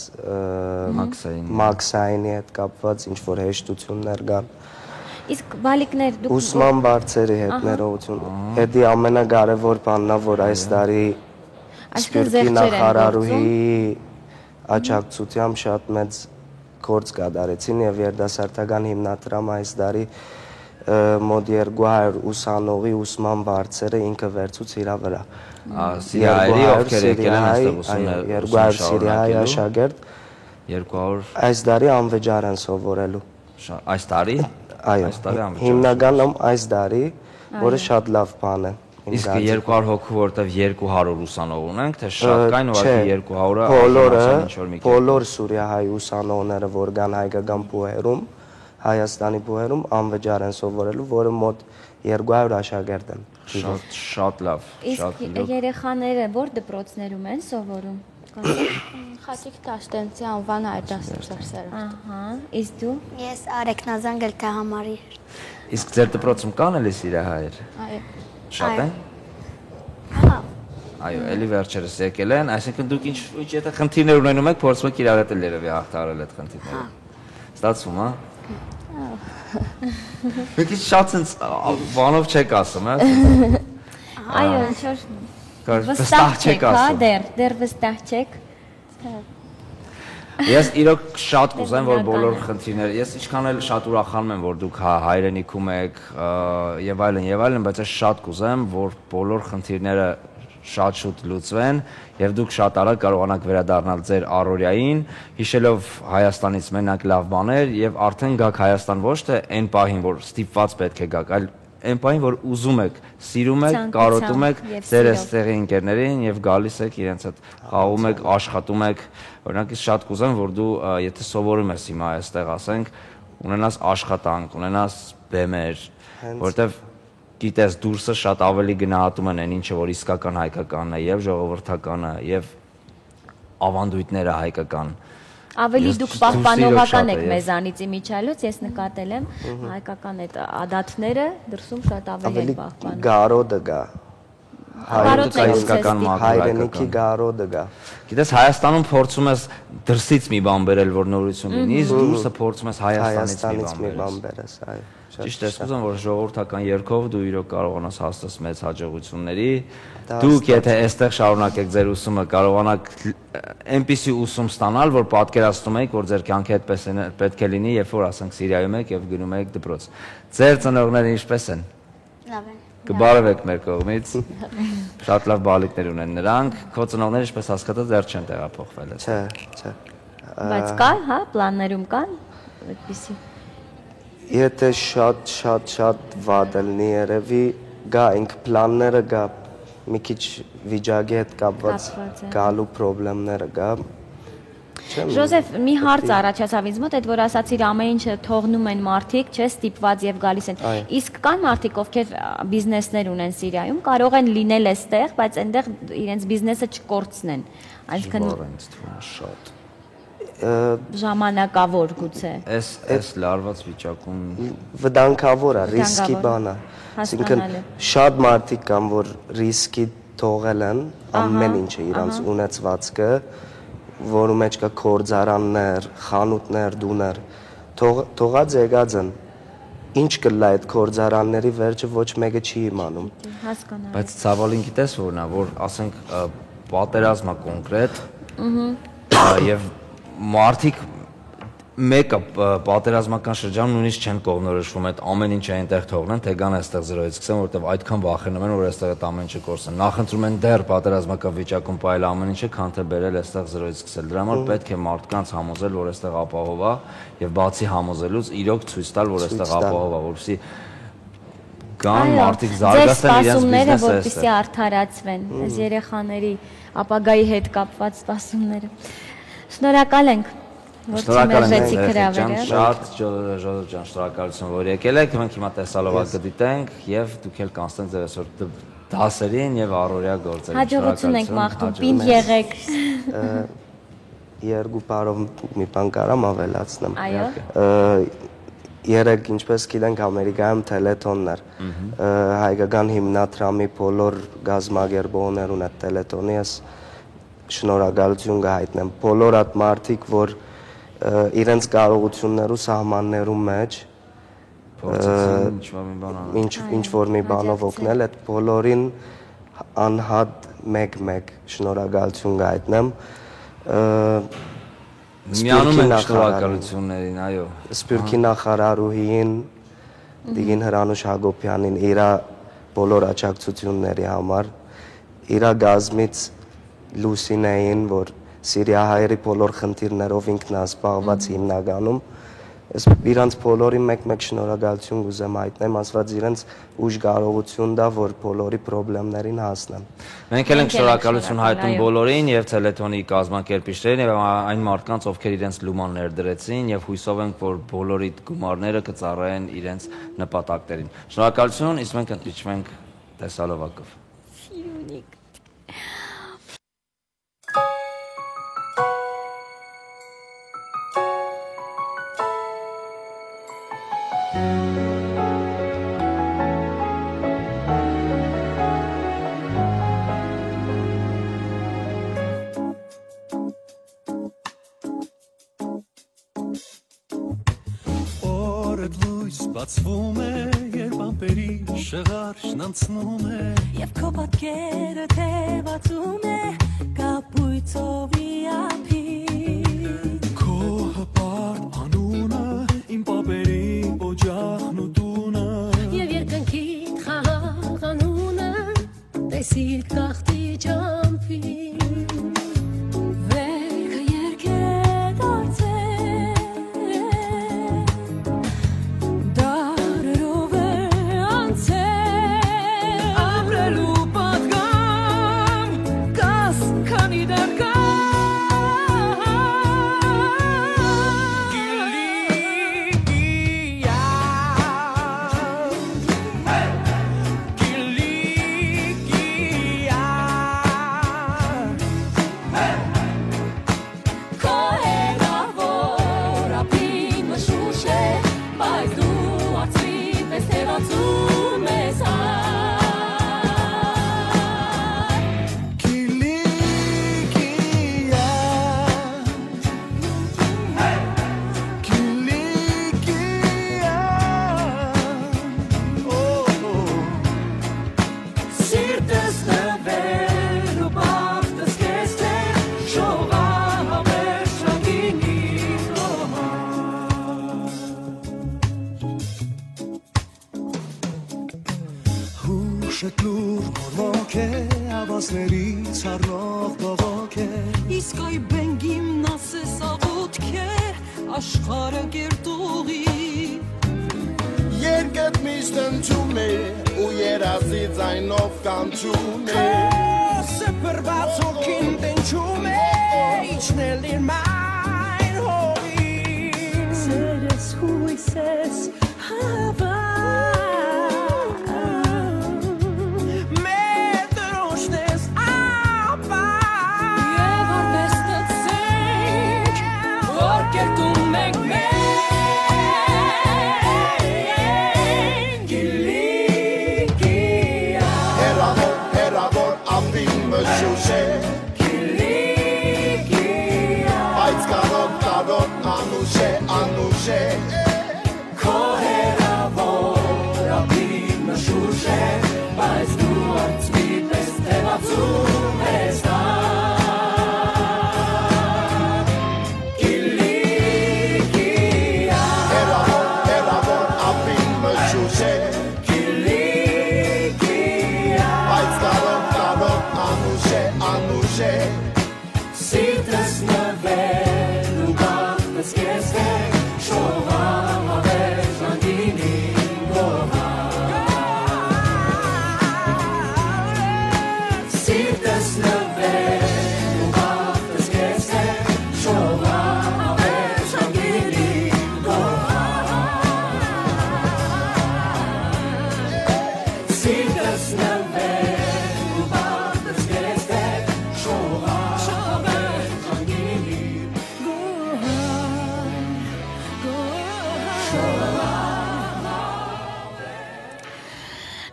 S3: մաքսայինի հետ կապված ինչ որ հեշտություններ կան։
S2: Իսկ բալիկներ դուք
S3: ուսման բարձերի հետ ներողություն։ Հետի ամենակարևոր բանն է, որ այս տարի Սպիրկի նախարարուհի աջակցությամբ շատ մեծ գործ կատարեցին եւ երիտասարդական հիմնադրամը այս տարի մոտ 200 ուսանողի ուսման բարձերը ինքը վերցուց իր վրա։
S1: Սիրիայի ովքեր եկել են այստեղ ուսումներ
S3: 200 սիրիայի աշակերտ
S1: 200
S3: այս տարի անվճար են սովորելու։
S1: Այս տարի։
S3: Այո, հիմնականում այս տարի, որը շատ լավ բան է։
S1: Իսկ 200 հոգու, որտեվ 200 ուսանող ունենք, թե շատ կային ուղղակի 200-ը
S3: բոլոր սուրիահայ ուսանողները, որ կան հայկական բուհերում, Հայաստանի բուհերում անվճար են սովորելու, որը մոտ 200 աշակերտ են։
S1: Շատ լավ։
S2: Իսկ երեխաները որ դպրոցներում են սովորում։
S14: Խաչիկ Տաշտենցի անվան հայրենասերում։
S2: Ահա, իսկ դու։
S17: Ես Արեքնազան Գլթահամարի։
S1: Իսկ ձեր դպրոցում կան էլի սիրիահայեր։
S14: Այո։
S1: Շատ են։ Այո, էլի վերջերս եկել են, այսինքն դուք ինչ եթե խնդիրներ ունենում եք, փորձում եք իրար հետ երևի հաղթահարել այդ խնդիրները։ Ստացվում, հա։ Մի քիչ շատ sense բանով չեք ասում, հա։
S2: Այո, ինչ որ վստահ չեք, հա, դեռ վստահ չեք։
S1: Ես իրոք շատ կուզեմ, որ բոլոր խնդիրները, ես ինչքան էլ շատ ուրախանում եմ, որ դուք հայրենիքում եք եւ այլն, բայց ես շատ կուզեմ, որ բոլոր խնդիրները շատ շուտ լուծվեն եւ դուք շատ արագ կարողանաք վերադառնալ ձեր առօրյային, հիշելով Հայաստանից մենակ լավ բաներ եւ արդեն գաք Հայաստան ոչ թե այն պահին, որ ստիպված պետք է գաք, այլ այն պահին, որ ուզում եք, սիրում եք, կարոտում եք ձեր այստեղի ընկերներին եւ գալիս եք իրենց հետ խաղում եք, աշխատում եք։ Օրինակ ես շատ կուզեմ, որ դու եթե սովորում ես հիմա այստեղ, ասենք, ունենաս աշխատանք, ունենաս բեմեր, որովհետեւ գիտես դուրսը շատ ավելի գնահատում են այն ինչը որ իսկական հայկականն է եւ ժողովրդականը եւ ավանդույթները հայկական։
S2: Ավելի դուք պահպանողական եք մեզանից իմիջայլոց, ես նկատել եմ հայկական այդ ադաթները դրսում շատ ավելի են պահպանում։
S3: Գարոդը գա։ Հայրենիքի գարոդը գա։
S1: Գիտես Հայաստանում փորձում ես դրսից մի բան բերել, որ նորություն լինի, իսկ դուրսը փորձում ես Հայաստանից մի բան բերես, այո։ Ճիշտ է, ասում որ ժողովրդական երգով դու իրոք կարողանաս հասնել մեծ հաջողությունների։ Դուք եթե այստեղ շարունակեք ձեր ուսումը, կարողանաք այնպիսի ուսում ստանալ, որ պատկերացնում եք, որ ձեր կյանքը այդպես պետք է լինի, երբ որ ասենք Սիրիայում եք եւ գնում եք դպրոց։ Ձեր ծնողները ինչպես են։
S17: Լավ են։
S1: Կբարևեք մեր կողմից։ Շատ լավ բալիկներ ունեն նրանք, քո ծնողները ինչպես հասկացա դեռ չեն տեղափոխվել։
S3: Չէ։
S2: Բայց կա, հա, պլաններում կան այդպիսի։
S3: Եթե շատ վատ լինի երևի գա ինք պլանները գա մի քիչ վիճակի հետ կապված գալու խնդիրները գա։
S2: Ժոզեֆ, մի հարց առաջացավ ինձ մոտ, այդ որ ասացիր ամեն ինչը թողնում են մարդիկ, չէ, ստիպված եւ գալիս են։ Իսկ կան մարդիկ, ովքեր բիզնեսներ ունեն Սիրիայում, կարող են լինել այստեղ, բայց այնտեղ իրենց բիզնեսը չկորցնեն։ Այսինքն
S1: շատ
S2: ժամանակավոր գուցե։
S1: Այս լարված վիճակում
S3: վտանգավոր է, ռիսկի բան է։ Այսինքն շատ մարդիկ կան, որ ռիսկի թողել են ամեն ինչը իրանց ունեցվածքը, որու մեջ կա գործարաններ, խանութներ, դուներ, թողած եկած են։ Ինչ կլա այդ գործարանների վերջը ոչ մեկը չի իմանում։
S2: Հասկանալի։
S1: Բայց ցավալին գիտես որն է, որ ասենք պատերազմը կոնկրետ եւ մարդիկ մեկը պատերազմական շրջանում նույնիսկ չեն կողմնորոշվում այդ ամեն ինչը այնտեղ թողնեն, թե գան այստեղ 0-ից սկսեն, որովհետև այդքան վախենում են, որ այստեղ այդ ամեն ինչը կորցնեն։ Նախընտրում են դեռ պատերազմական վիճակում պահել ամեն ինչը, քան թե բերել այստեղ 0-ից սկսել։ Դրա համար պետք է մարդկանց համոզել, որ այստեղ ապահով է, եւ բացի համոզելուց իրոք ցույց տալ, որ այստեղ ապահով է, որովհետեւ կան մարդիկ զարգացնեն իրենց բիզնեսը,
S2: որպեսզի արդարացվեն այս երեխաների ապագայի հետ կապված սպասումները։ Շնորհակալ ենք։
S1: Շնորհակալ եմ շատ Ժոզեֆ ջան, շնորհակալություն, որ եկել եք։ Մենք հիմա տեսալովակ կդիտենք եւ դուք էլ կանցնեք ձեր այսօր դասերին եւ առօրյա գործերին։
S2: Հաջողություն ենք մաղթում, պինդ եղեք։
S3: Երկու բառով մի բան կարամ ավելացնեմ։
S2: Այո։
S3: Երեք ինչպես գիտենք Ամերիկայում տելետոններ, հայկական հիմնադրամի բոլոր գազագերբողներուն այդ տելետոնի ես շնորհակալություն կհայտնեմ։ Բոլոր այդ մարդիկ, որ իրենց կարողություններու սահմաններու մեջ ինչ որ մի բանով օգնել, այդ բոլորին անհատ մեկ շնորհակալություն կհայտնեմ։
S1: Միանում ենք շնորհակալություններին, այո։
S3: Սպիրկի նախարարուհին Տիգին Հրանուշ Հակոբյանին իր բոլոր աջակցությունների համար, իր գազմից Լուսինեին, որ Սիրիահայերի բոլոր խնդիրներով ինքն է զբաղված հիմնականում, իրանց բոլորին մեկ շնորհակալություն կուզեմ հայտնել, ասված իրենց ուժ կարողություն դա, որ բոլորի խնդիրներին հասնեն։
S1: Մենք էլ ենք շնորհակալություն հայտնում բոլորին եւ Թելեթոնի կազմակերպիչներին եւ այն մարդկանց, ովքեր իրենց լուման ներդրեցին եւ հույսով ենք, որ բոլորի գումարները կծառայեն իրենց նպատակներին։ Շնորհակալություն, իսկ մենք ընդմիջվենք տեսալովակով։
S2: Սիրունիկ։
S4: Բացվում է, երբ ամպերի շղարշն անցնում է
S22: Եվ քո պատկերը թևածում է կապույցով իապի
S4: Քո հպարտ անունը, իմ պապերի օջախն ու տունը
S22: Եվ երկնքիդ խաղաղ անունը, տեսիլ կախտի ճամփի
S4: Շետ լուր մորմոք է ավազներից առնող բողոք է
S22: Իսկ այ բենգիմ նասես աղոտք է աշխարը գերտուղի
S5: Երկդ միշտ ընչում է ու երազի ձայնով կանչում է
S22: Սպրված հոգին տենչում է իջնել իր մայն հողին Սերս հույսես հավա Մեր դրոշնես ապա Եվ արվեստացենք որ կերտում ենք մեր Քո հերավոր ապին մշուշ է Բայց դու արծվի պես թևացում ես Կիլիկիա
S5: Հերավոր ապին մշուշ է
S22: Կիլիկիա
S5: Բայց կարող անուշ է
S22: Սիրտս նվեր ու գաղթս կես է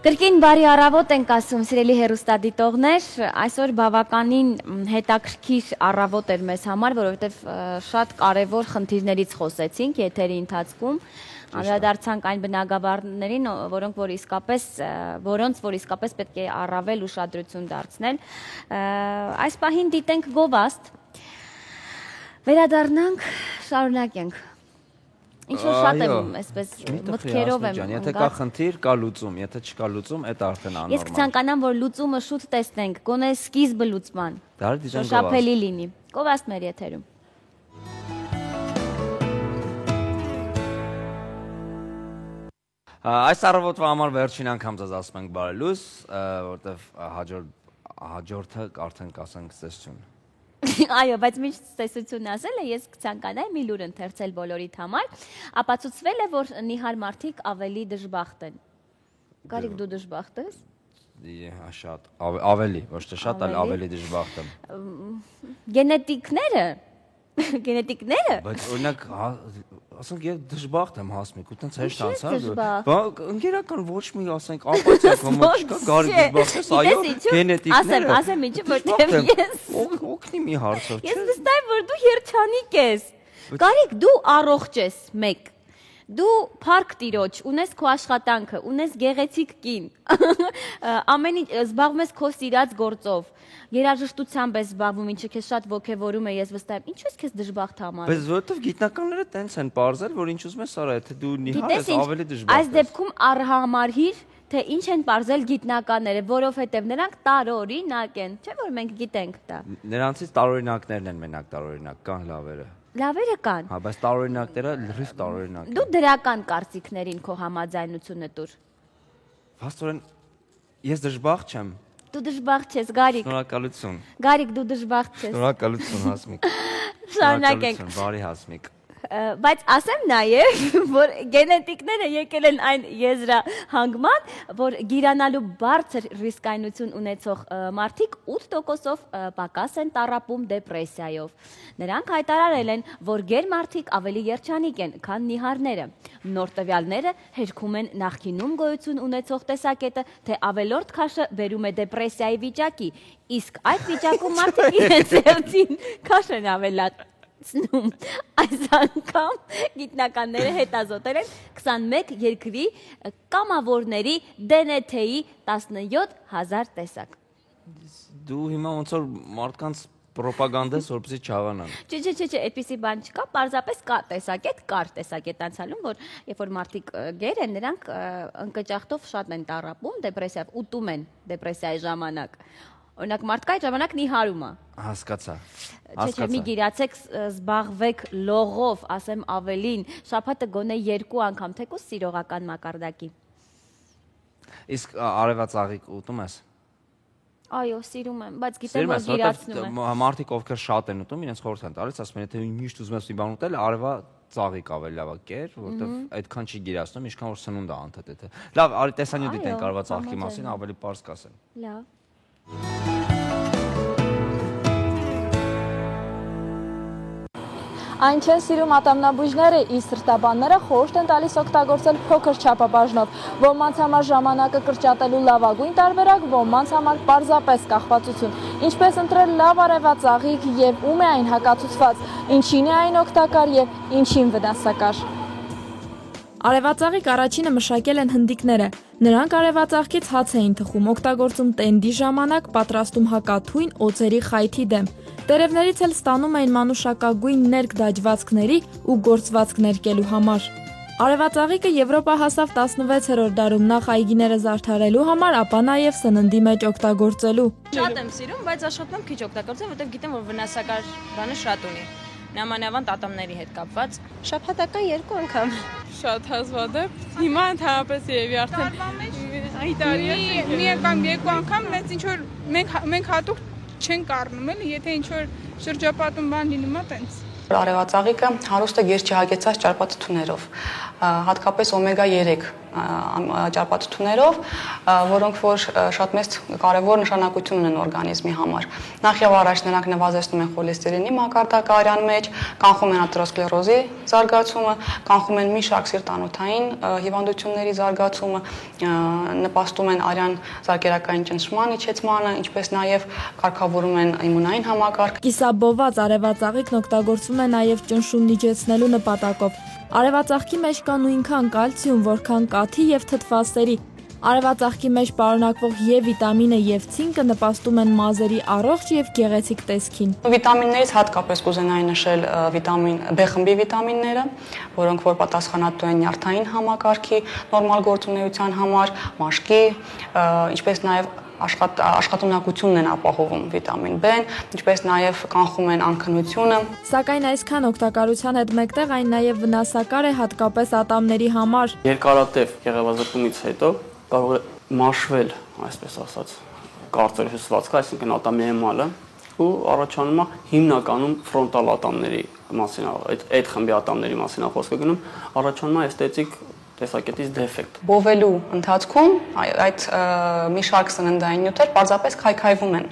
S2: Կրկին բարի առավոտ ենք ասում, սիրելի հեռուստադիտողներ, այսօր բավականին հետաքրքիր առավոտ էր մեզ համար, որովհետև շատ կարևոր խնդիրներից խոսեցինք եթերի ընթացքում, անդրադարձանք այն բնագավառներին, որոնց որ իսկապես պետք է առավել ուշադրություն դարձնել։ Այս պահին դիտենք գովաստ, վերադառնանք, շարունակենք։ Ինչ-որ շատ եմ այսպես մտքերով եմ ընկած։
S1: Եթե կա խնդիր, կա լուծում, եթե չկա լուծում, այդ արդեն աննորմալ։
S2: Ես կցանկանամ, որ լուծումը շուտ տեսնենք, գոնե սկիզբը լուծման։ Շոշափելի լինի։ Գովաստ մեր եթերում։
S1: Այս առավոտվա համար վերջին անգամ ձեզ ասում ենք բարելույս, որտեվ հաջորդը արդեն կասենք ծեսություն։
S2: Այո, բայց միշտ տեսություն ասել է, ես կցանկանայի մի լուր ընթերցել բոլորիդ համար, ապացուցվել է, որ նիհար մարդիկ ավելի դժբախտ են։ Կարիք դու դժբախտ ես։
S1: Շատ, ավելի, ոչ թե շատ, այլ ավելի դժբախտ եմ։
S2: Գենետիկները։
S1: Բայց օրինակ, ասենք ես դժբախտ եմ Հասմիկ, ու տենց հեշտ անցա։ Ընկերական ոչ մի, ասենք, ապացիա կոմոդ չկա, գարի դժբախտ ես, այո, գենետիկները։
S2: Ասեմ ինչի, որտև ես
S1: օգնի մի հարցով, չէ։
S2: Ես վստահ եմ, որ դու երջանիկ ես։ Կարիք դու առողջ ես, մեկ։ Դու փառք տիրոջ, ունես քո աշխատանքը, ունես գեղեցիկ կին, ամեն ինչ զբաղվում ես քո սիրած գործով, երաժշտությամբ ես զբաղվում, ինչը քեզ շատ ոգևորում է, ես վստահ եմ, ինչու ես քեզ դժբախտ համարում։
S1: Բայց որովհետև գիտնականները տենց են պարզել, որ ինչ ուզում ես արա, եթե դու նիհար ես, ավելի դժբախտ ես։
S2: Այս դեպքում առհամարհիր, թե ինչ են պարզել գիտնականները, որովհետև նրանք տարօրինակ են, չէ՞ որ մենք գիտենք դա։
S1: Նրանցից տարօրինակներն են մենակ տարօրինակ, կան լավերը։
S2: Լավերը կան։
S1: Հա, բայց տարօրինակները լրիվ տարօրինակ են։
S2: Դու դրական կարծիքներին քո համաձայնությունը տուր։
S1: Փաստորեն ես դժբախտ չեմ։
S2: Դու դժբախտ ես, Գարիկ։
S1: Շնորհակալություն։
S2: Գարիկ, դու դժբախտ ես։
S1: Շնորհակալություն, Հասմիկ։
S2: Շարունակենք։
S1: Բարի Հասմիկ։
S2: Բայց ասեմ նաև, որ գենետիկները եկել են այն եզրահանգման, որ գիրանալու բարձր ռիսկայնություն ունեցող մարդիկ 8%-ով պակաս են տառապում դեպրեսիայով։ Նրանք հայտարարել են, որ գեր մարդիկ ավելի երջանիկ են, քան նիհարները։ Նոր տվյալները հերքում են նախկինում գոյություն ունեցող տեսակետը, թե ավելորդ քաշը բերում է դեպրեսիայի վիճակի, իսկ այդ վիճակում մարդիկ իրենց երթին քաշ են ավելացնում։ Այս անգամ գիտնականները հետազոտել են 21 երկրի կամավորների DNT-ի 17,000 տեսակ։
S1: Դու հիմա ոնց որ մարդկանց Պրոպագանդես, որպեսզի չավանան։
S2: Չէ, այդպիսի բան չկա, պարզապես կա տեսակետ անցալում, որ երբ որ մարդիկ գեր են, նրանք ընկճախտով շատ են տառապում, դեպրեսիա, ուտում են դեպրեսիայի ժամանակ։ Օրինակ մարդկա այդ ժամանակ նիհարում է։
S1: Հասկացա։
S2: Չէ, մի գիրացեք, զբաղվեք լողով, ասեմ ավելին, շաբաթը գոնե 2 անգամ, թեկուզ սիրողական մակարդակի։
S1: Իսկ արևածաղիկ ուտում ես։
S2: Այո, սիրում եմ, բայց գիտեմ, որ գիրացնում եմ։
S1: Մարդիկ ովքեր շատ են ուտում, իրենց խորհուրդ են տալիս, ասում են, եթե միշտ ուզում ես մի բան ուտել, արևածաղիկ ավելի լավ է կեր, որովհետև այդքան չի գիրացնում, ինչքան որ սնունդ է անդադեթե։ Լավ, արի տեսանյութ դիտենք արևածաղիկի մասին, ավելի պարզ կասեն։
S2: Լավ։
S7: Այն չեն սիրում ատամնաբույժները, իսկ սրտաբանները խորհուրդ են տալիս օգտագործել փոքր չափաբաժնով։ Ոմանց համար ժամանակը կրճատելու լավագույն տարբերակ, ոմանց համար պարզապես կախվածություն։ Ինչպես ընտրել լավ արևածաղիկ եւ ում է այն հակացուցված, ինչին է այն օգտակար եւ ինչին վնասակար։
S8: Արևածաղիկ առաջինը մշակել են հնդիկները։ Նրանք արևածաղկից հաց էին թխում, օգտագործում տենդի ժամանակ, պատրաստում հակաթույն օձերի խայթի դեմ։ Տերևներից էլ ստանում էին մանուշակագույն ներք դաջվածքների ու գործվածք ներկելու համար։ Արևածաղիկը Եվրոպա հասավ 16-րդ դարում նախ այգիները զարդարելու համար, ապա նաև սննդի մեջ օգտագործելու։
S21: Շատ եմ սիրում, բայց աշխատում քիչ օգտագործեմ, որտեղ գիտեմ, որ վնասակար բանը շատ ունի։ Նամանավանդ ատամների հետ կապված։
S7: Շաբաթական 2 անգամ։
S21: Շատ հազվադեպ։ Հիմա ընդհանրապես եւի արդեն այդարի
S23: մի անգամ 2 անգամ, բայց ինչ որ մենք հատուկ չենք առնում, էլի, եթե ինչ որ շրջապատում բան լինում է տենց։
S24: Արևածաղիկը հարուստ է գերչահագեցած ճարպաթթուներով, հատկապես օմեգա 3 ճարպաթթուներով, որոնք որ շատ մեծ կարևոր նշանակություն ունեն օրգանիզմի համար։ Նախ եւ առաջ նրանք նվազեցնում են խոլեստերինի մակարդակը արյան մեջ, կանխում են աթերոսկլերոզի զարգացումը, կանխում են մի շարք սիրտանոթային հիվանդությունների զարգացումը, նպաստում են արյան զարկերակային ճնշման իջեցմանը, ինչպես նաեւ կարգավորում են իմունային համակարգ։
S8: Կիսաբոված արևածաղիկն օգտագործվում է նաև ճնշումն իջեցնելու նպատակով։ Արևածաղկի մեջ կա նույնքան կալցիում, որքան կաթի եւ թթվասերի։ Արևածաղկի մեջ պարունակվող եւ վիտամինը եւ ցինկը նպաստում են մազերի առողջ եւ գեղեցիկ տեսքին։
S24: Վիտամիններից հատկապես կուզենայի նշել վիտամին B խմբի վիտամինները, որոնք որ պատասխանատու են նյարդային համակարգի նորմալ գործունեության համար, մաշկի, ինչպես նաեւ աշխատունակությունն են ապահովում վիտամին B-ն, ինչպես նաև կանխում են անքնությունը։
S8: Սակայն այսքան օգտակարության հետ մեկտեղ այն նաև վնասակար է հատկապես ատամների համար։
S25: Երկարատև եղևազրկումից հետո կարող է մաշվել, այսպես ասած, կարծր հյուսվածքը, այսինքն ատամի էմալը, ու առաջանում է հիմնականում ֆրոնտալ ատամների մասին, այդ խմբի ատամների մասին է խոսքը գնում, առաջանում է էսթետիկ տեսակետից դեֆեկտ։
S24: Բովելու ընթացքում այդ մի շարք սննդային նյութեր պարզապես քայքայվում են։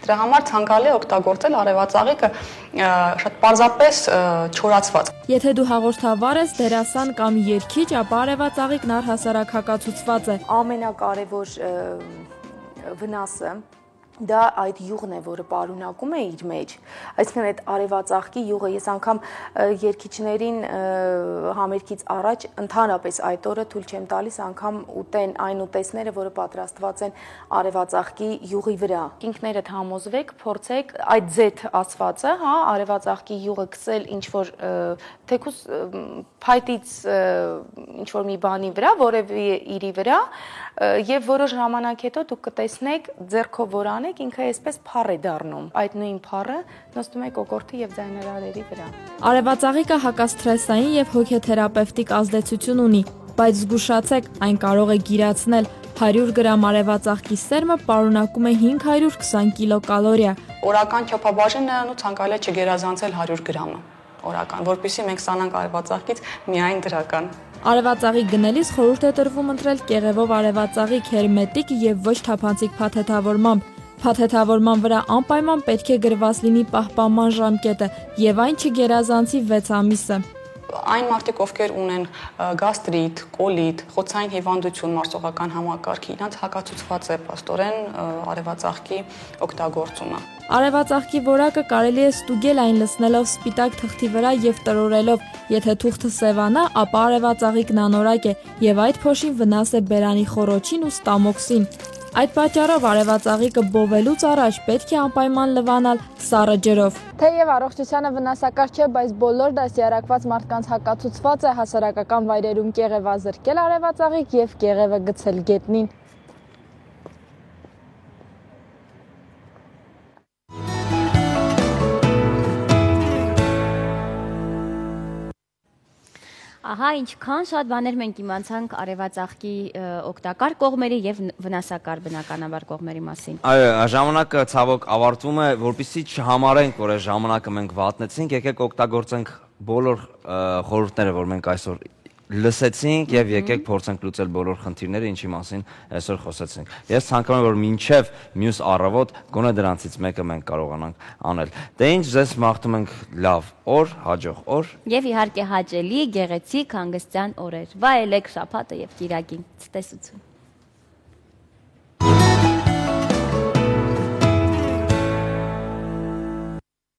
S24: Դրա համար ցանկալի է օգտագործել արևածաղիկը շատ պարզապես չորացված։
S8: Եթե դու հաղորդավար ես, դերասան կամ երգիչ, ապա արևածաղիկն առհասարակ հակացուցված է։
S7: Ամենակարևոր վնասը դա այդ յուղն է, որը պարունակում է իր մեջ, այսինքն այդ արևածաղկի յուղը, ես անգամ երգիչներին համերգից առաջ ընդհանրապես այդ օրը թույլ չեմ տալիս անգամ ուտեն այն ուտեստները, որը պատրաստված են արևածաղկի յուղի վրա։ Ինքներդ համոզվեք, փորձեք այդ ձեթ ասվածը, հա, արևածաղկի յուղը գցել ինչ որ թեկուզ փայտից ինչ որ մի բանի վրա, որևէ իրի վրա, եւ որոշ ժամանակ հետո դուք կտեսնեք ձեռքով որ անեք, ինքը այսպես փառ է դառնում։ Այդ նույն փառը նստում է կոկորդի եւ ձայնարարերի վրա։
S8: Արևածաղիկը հակասթրեսային եւ հոգեթերապևտիկ ազդեցություն ունի, բայց զգուշացեք, այն կարող է գիրացնել։ 100 գրամ արևածաղկի սերմը պարունակում է 520 կիլոկալորիա։
S24: Օրական չափաբաժինը ցանկալի է չգերազանցել 100 գրամը օրական, որpիսի մենք ստանանք արևածաղկից միայն դրական։
S8: Արևածաղիկ գնելիս խորհուրդ է տրվում ընտրել կեղևով արևածաղիկ հերմետիկ եւ ոչ թափանցիկ փաթեթավորմամբ։ Փաթեթավորման վրա անպայման պետք է գրված լինի պահպանման ժամկետը եւ այն չգերազանցի 6 ամիսը։
S24: Այն մարդիկ, ովքեր ունեն գաստրիտ, կոլիտ, խոցային հիվանդություն, մարսողական համակարգի, իրանց հակացուցված է պաստորեն արևածաղկի օգտագործումը։
S8: Արևածաղկի որակը կարելի է ստուգել այն լցնելով սպիտակ թղթի վրա եւ տրորելով։ Եթե թուղթը սևանա, ապա արևածաղիկն անորակ է եւ այդ փոշին վնաս է բերանի խոռոչին ու ստամոքսին։ Այդ պատճառով արևածաղիկը բովելուց առաջ պետք է անպայման լվանալ սառը ջրով։
S6: Թեև առողջությանը վնասակար չէ, բայց բոլոր դաստիարակված մարդկանց հակացուցված է հասարակական վայրերում կեղևազրկել արևածաղիկ եւ կեղևը գցել գետնին։
S2: Ահա ինչքան շատ բաներ մենք իմացանք արևածաղկի օգտակար կողմերի եւ վնասակար բնականաբար կողմերի մասին։
S1: Այո, ժամանակը ցավոք ավարտվում է, որպեսզի չհամարենք, որ այս ժամանակը մենք վատնեցինք, եկեք օգտագործենք բոլոր խորհուրդները, որ մենք այսօր լսեցինք եւ եկեք փորձենք լուծել բոլոր խնդիրները, ինչի մասին այսօր խոսեցինք։ Ես ցանկանում եմ, որ մինչեւ մյուս առավոտ գոնե դրանցից մեկը մենք կարողանանք անել։ Դե ինչ, ձեզ մաղթում ենք լավ օր, հաջող օր
S2: եւ իհարկե հաճելի, գեղեցիկ, հանգստյան օրեր։ Վայելեք շաբաթը եւ կիրակին։ Ցտեսություն։